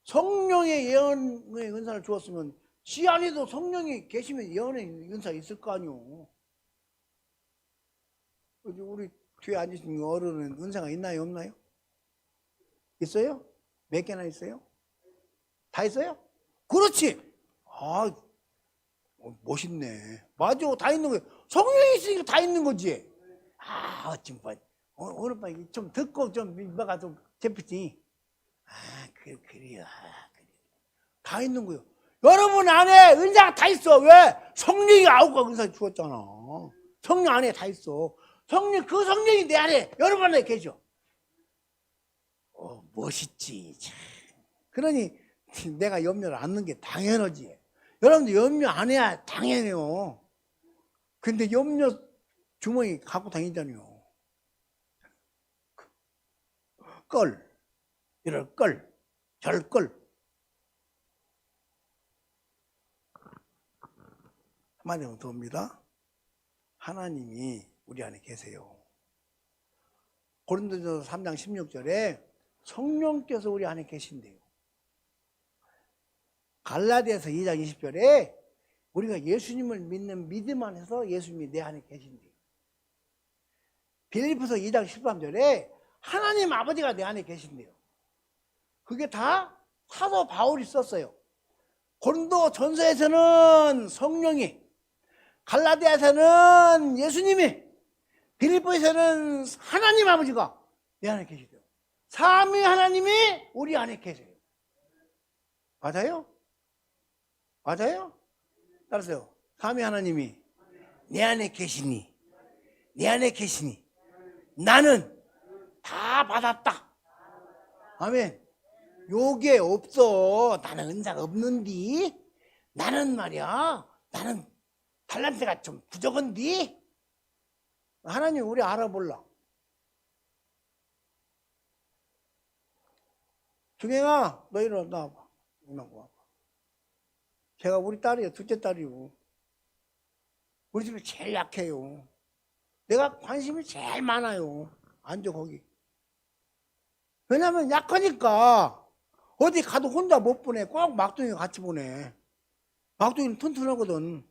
성령의 예언의 은사를 주었으면 지 안에도 성령이 계시면 예언의 은사가 있을 거 아니오. 우리 뒤에 앉으신 어른은 은사가 있나요 없나요? 있어요? 몇 개나 있어요? 다 있어요? 그렇지. 아 멋있네. 맞아, 다 있는 거예요. 성령이 있으니까 다 있는 거지. 아 어쩜 뭐 오늘 밤 좀 듣고 좀 뭐가 좀 재밌지. 아 그래요. 다 있는 거예요. 여러분 안에 은사가 다 있어. 왜? 성령이 아홉 은사 주었잖아. 성령 안에 다 있어. 성령, 그 성령이 내 안에 여러분 안에 계셔. 멋있지. 참. 그러니 내가 염려를 안 넣는 게 당연하지. 여러분들 염려 안 해야 당연해요. 근데 염려 주머니 갖고 다니잖아요. 껄, 이럴 껄, 절 껄. 한마디로 더입니다. 하나님이 우리 안에 계세요. 고린도전서 3장 16절에 성령께서 우리 안에 계신대요. 갈라디아서 2장 20절에 우리가 예수님을 믿는 믿음 안에서 예수님이 내 안에 계신대요. 빌립보서 2장 13절에 하나님 아버지가 내 안에 계신대요. 그게 다 사도 바울이 썼어요. 고린도 전서에서는 성령이, 갈라디아에서는 예수님이, 빌립보에서는 하나님 아버지가 내 안에 계시대요. 삼위 하나님이 우리 안에 계세요. 맞아요? 맞아요? 따라서요. 삼위 하나님이 내 안에 계시니, 내 안에 계시니 나는 다 받았다. 아멘. 요게 없어. 나는 은사가 없는디. 나는 말이야. 나는 달란트가 좀 부족한디. 하나님 우리 알아볼라. 중행아, 너 이리 나와봐. 이만큼 와봐. 제가 우리 딸이에요. 둘째 딸이고. 우리 집이 제일 약해요. 내가 관심이 제일 많아요. 앉아 거기. 왜냐면 약하니까 어디 가도 혼자 못 보내. 꼭 막둥이가 같이 보내. 막둥이는 튼튼하거든.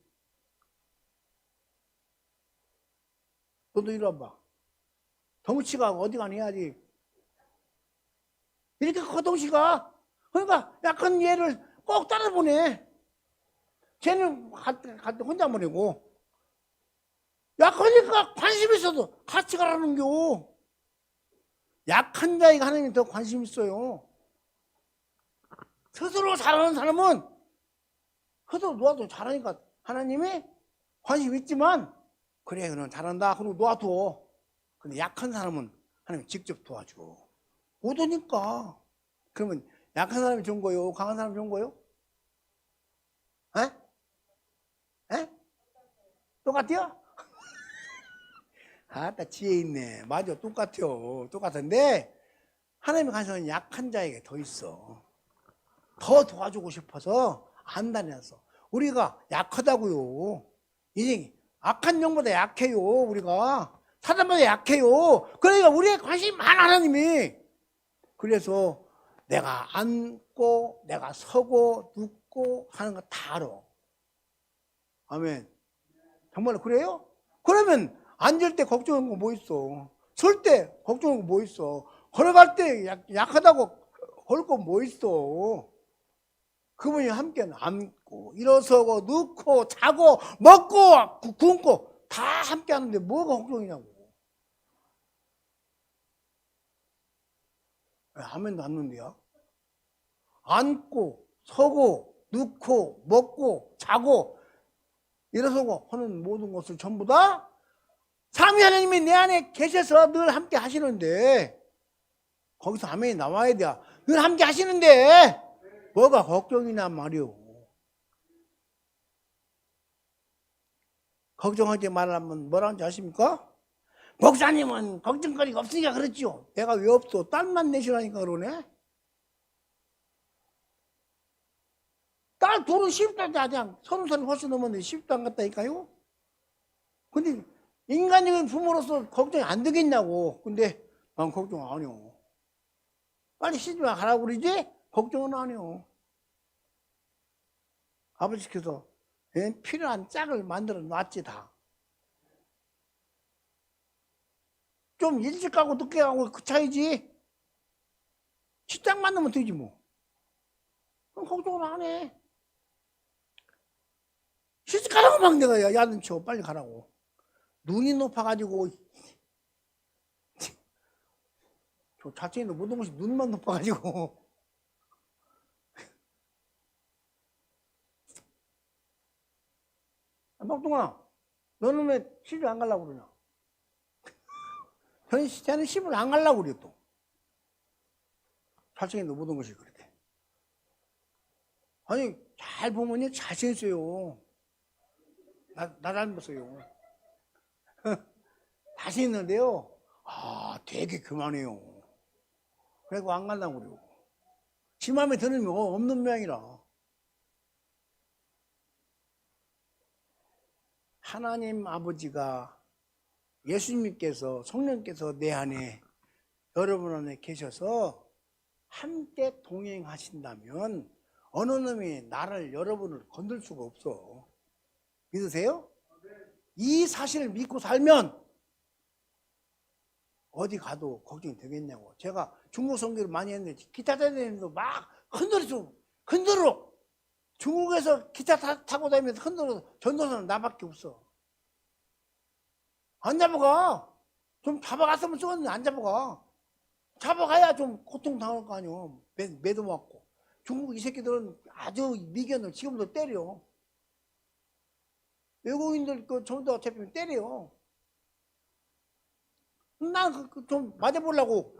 너도 이리 와봐. 덩치가 어디 가니 해야지. 이렇게 커 덩치가. 그러니까 약한 얘를 꼭 따라 보내. 쟤는 갈 때 혼자 보내고. 약하니까 관심 있어도 같이 가라는 겨. 약한 자에게 하나님이 더 관심 있어요. 스스로 잘하는 사람은 스스로 놓아도 잘하니까 하나님이 관심 있지만 그래 너는 잘한다 그러고 놓아둬. 근데 약한 사람은 하나님이 직접 도와줘. 못 오니까. 그러면 약한 사람이 좋은 거요? 강한 사람이 좋은 거요? 에? 에? 똑같아요? 아따 지혜 있네. 맞아, 똑같아요. 똑같은데 하나님의 관심은 약한 자에게 더 있어. 더 도와주고 싶어서 안 다녔어. 우리가 약하다고요. 인생이 악한 영보다 약해요. 우리가 사단보다 약해요. 그러니까 우리의 관심이 많아 하나님이. 그래서 내가 앉고 내가 서고 눕고 하는 거 다 알아. 아멘. 정말 그래요? 그러면 앉을 때 걱정하는 거 뭐 있어? 설 때 걱정하는 거 뭐 있어? 걸어갈 때 약하다고 걸 거 뭐 있어? 그분이 함께 앉고 일어서고 눕고 자고 먹고 굶고 다 함께 하는데 뭐가 걱정이냐고. 아멘도 않는데요. 앉고 서고 눕고 먹고 자고 일어서고 하는 모든 것을 전부 다 삼위 하나님이 내 안에 계셔서 늘 함께 하시는데 거기서 아멘이 나와야 돼. 늘 함께 하시는데 뭐가 걱정이냐 말이오. 걱정하지 말라면 뭐라는지 아십니까? 목사님은 걱정거리가 없으니까 그렇지요. 내가 왜 없어? 딸만 내시라니까 그러네. 딸 둘은 시집도 그냥 30살 훨씬 넘었는데 시집도 안 갔다니까요. 근데 인간적인 부모로서 걱정이 안 되겠냐고. 근데 난 걱정 안 해요. 빨리 시집 가라고 그러지? 걱정은 안 해요. 아버지께서 필요한 짝을 만들어 놨지 다. 좀 일찍 가고 늦게 가고 그 차이지. 시짝 만나면 되지 뭐. 그럼 걱정은 안 해. 시집 가라고 막 내가 야단 쳐. 빨리 가라고. 눈이 높아가지고 저 자체인도 모든 것이 눈만 높아가지고 막동아 너는 왜 시집 안 가려고 그러냐? 저는 시집을 안 가려고 그래요 또. 자체인도 모든 것이 그렇게. 아니 잘 보면 잘생겼어요. 나 닮았어요. 다시 있는데요. 아 되게 교만해요. 그래고 안 가려고 그래요. 지 마음에 드는 거 없는 모양이라. 하나님 아버지가 예수님께서 성령께서 내 안에 여러분 안에 계셔서 함께 동행하신다면 어느 놈이 나를 여러분을 건들 수가 없어. 믿으세요? 이 사실을 믿고 살면 어디 가도 걱정이 되겠냐고. 제가 중국 선교를 많이 했는데 기차 다니면서 막 흔들어. 중국에서 기차 타고 다니면서 흔들어. 전도사는 나밖에 없어. 안 잡아가. 좀 잡아갔으면 좋았는데 안 잡아가. 잡아가야 좀 고통당할 거 아니오. 매도 맞고. 중국 이 새끼들은 아주 미견을 지금도 때려. 외국인들 그 전도사 잡히면 때려. 난 좀 맞아보려고.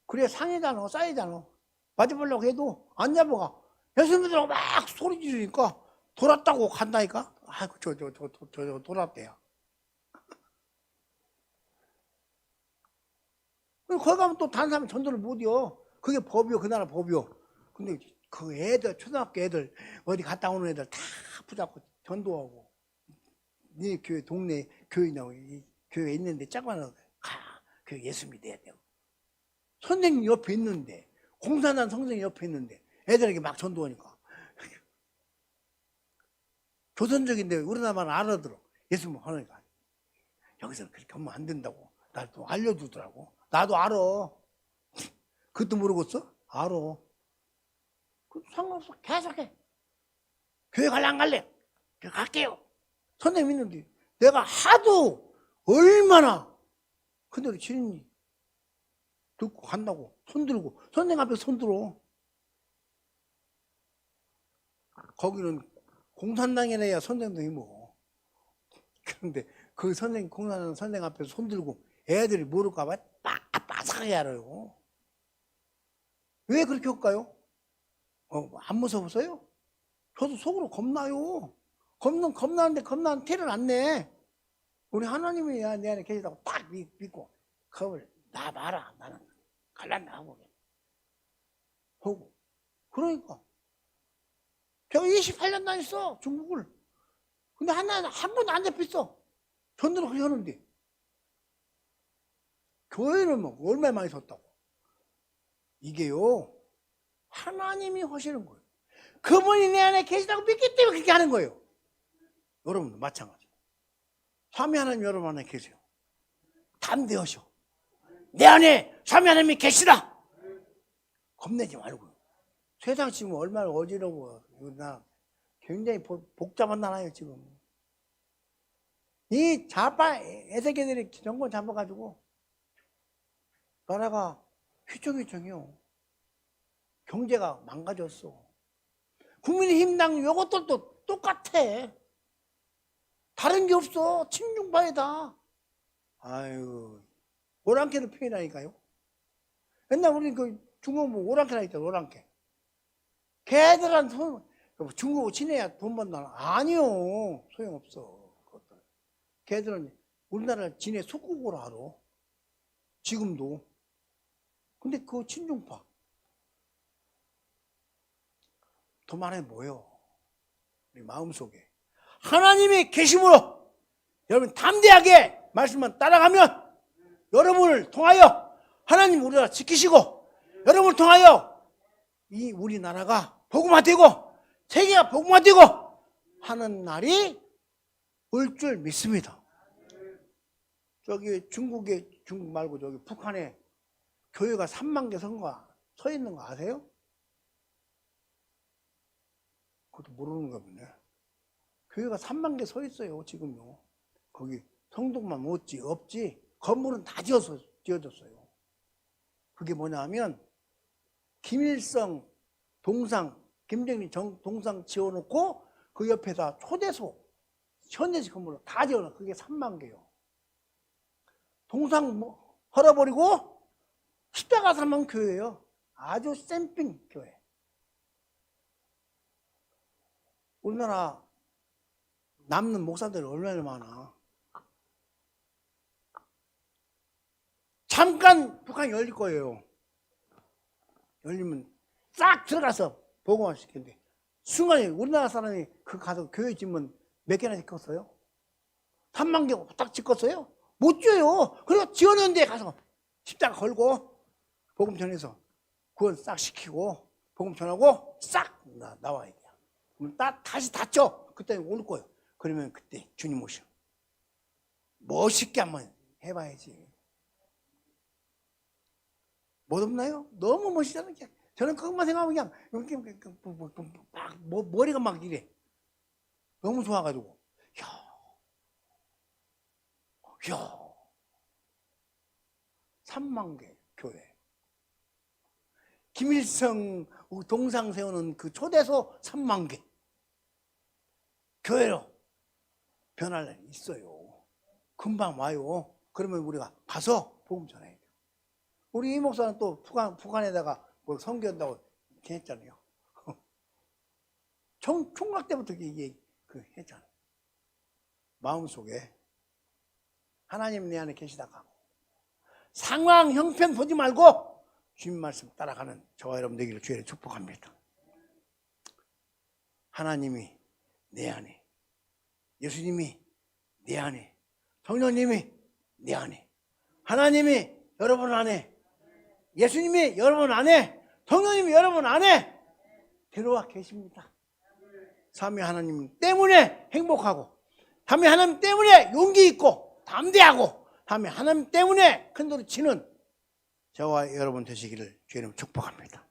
그래 상이잖아 쌓이잖아. 맞아보려고 해도 안 잡아가. 여성분들하고 막 소리 지르니까 돌았다고 간다니까. 아이고 저 돌았대요. 거기 가면 또 다른 사람이 전도를 못이요. 그게 법이요. 그 나라 법이요. 근데 그 애들 초등학교 애들 어디 갔다 오는 애들 다 붙잡고 전도하고 네 교회 동네 교회냐고 교회 있는데 짝만 그 예수 믿어야 돼요. 선생님 옆에 있는데 공산당 선생님 옆에 있는데 애들에게 막 전도하니까 조선적인데 우리나라만 알아들어. 예수 하니까 여기서는 그렇게 하면 안 된다고 날 또 알려주더라고. 나도 알아. 그것도 모르겠어? 알아. 상관없어. 계속해. 교회 갈래 안 갈래? 교회 갈게요. 선생님 있는데 내가 하도 얼마나 근데 지인이 듣고 간다고 손들고 선생님 앞에 손들어. 거기는 공산당이라야 선생님도 뭐. 그런데 그 선생님 공산당 선생님 앞에 손들고 애들이 모를까 봐 빠삭하게 알아요. 왜 그렇게 할까요? 안 무서웠어요? 저도 속으로 겁나요. 겁나는데 겁나는 티를 안 내. 우리 하나님이 내 안에 계시다고 딱 믿고 겁을 놔봐라. 나는 갈라면 하고 보고. 그러니까 제가 28년 다녔어 중국을. 근데 한 번도 안 잡혔어. 전도를 그렇게 하는데. 교회는 뭐 얼마나 많이 섰다고. 이게요, 하나님이 하시는 거예요. 그분이 내 안에 계시다고 믿기 때문에 그렇게 하는 거예요. 여러분도 마찬가지. 삼위 하나님 여러분 안에 계세요. 담대하셔. 내 안에 삼위 하나님이 계시다. 겁내지 말고요. 세상 지금 얼마나 어지러워. 나 굉장히 복잡한 나라예요 지금. 이 좌파 애새끼들이 정권 잡아가지고 나라가 휘청휘청해요. 경제가 망가졌어. 국민의힘당 요것들도 똑같아. 다른 게 없어. 친중파이다. 아유, 오랑캐를 표현하니까요. 옛날 우리 그 중국 뭐 오랑캐라 했잖아. 오랑캐. 걔들한 중국하고 친해야 돈 번다. 아니요, 소용없어. 그것들. 걔들은 우리나라 진해 속국으로 알아. 지금도. 근데 그 친중파 더 많이 뭐요? 우리 마음속에 하나님이 계심으로 여러분 담대하게 말씀만 따라가면 여러분을 통하여 하나님 우리나라 지키시고 여러분을 통하여 이 우리나라가 복음화되고 세계가 복음화되고 하는 날이 올 줄 믿습니다. 저기 중국 말고 저기 북한에 교회가 3만 개 서 있는 거 아세요? 그것도 모르는가 보네. 교회가 3만 개 서 있어요 지금요. 거기 성도만 없지 건물은 다 지어졌어요. 그게 뭐냐 하면 김일성 동상 김정일 동상 지어놓고 그 옆에다 초대소 현대식 건물로 다 지어놔. 그게 3만 개요. 동상 헐어버리고 십자가 사만 교회예요. 아주 쌤핑 교회. 우리나라 남는 목사들 얼마나 많아. 잠깐 북한이 열릴 거예요. 열리면 싹 들어가서 복음화 시키는데 순간에 우리나라 사람이 그 가서 교회 짓면 몇 개나 짓겠어요? 3만 개 딱 짓겠어요? 못 지어요. 그리고 지어놓은 데 가서 십자가 걸고 복음 전해서 구원 싹 시키고 복음 전하고 싹 나와야 돼요. 그럼 다시 닫죠. 그때 올 거예요. 그러면 그때 주님 오셔. 멋있게 한번 해봐야지. 못 없나요? 너무 멋있잖아요. 저는 그것만 생각하면 그냥 머리가 막 이래. 너무 좋아가지고. 야 3만 개 교회. 김일성 동상 세우는 그 초대소 3만 개. 교회로 변할 날이 있어요. 금방 와요. 그러면 우리가 가서 복음 전해야 돼요. 우리 이 목사는 또 북한에다가 뭐 선교한다고 했잖아요. 총각 때부터 이게 했잖아요. 마음속에 하나님 내 안에 계시다고 하고 상황 형편 보지 말고 주님 말씀 따라가는 저와 여러분 되기를 주의 축복합니다. 하나님이 내 안에, 예수님이 내 안에, 성령님이 내 안에, 하나님이 여러분 안에, 예수님이 여러분 안에, 성령님이 여러분 안에 들어와 계십니다. 삼위 하나님 때문에 행복하고, 삼위 하나님 때문에 용기 있고 담대하고, 삼위 하나님 때문에 큰 소리 치는 저와 여러분 되시기를 주님 축복합니다.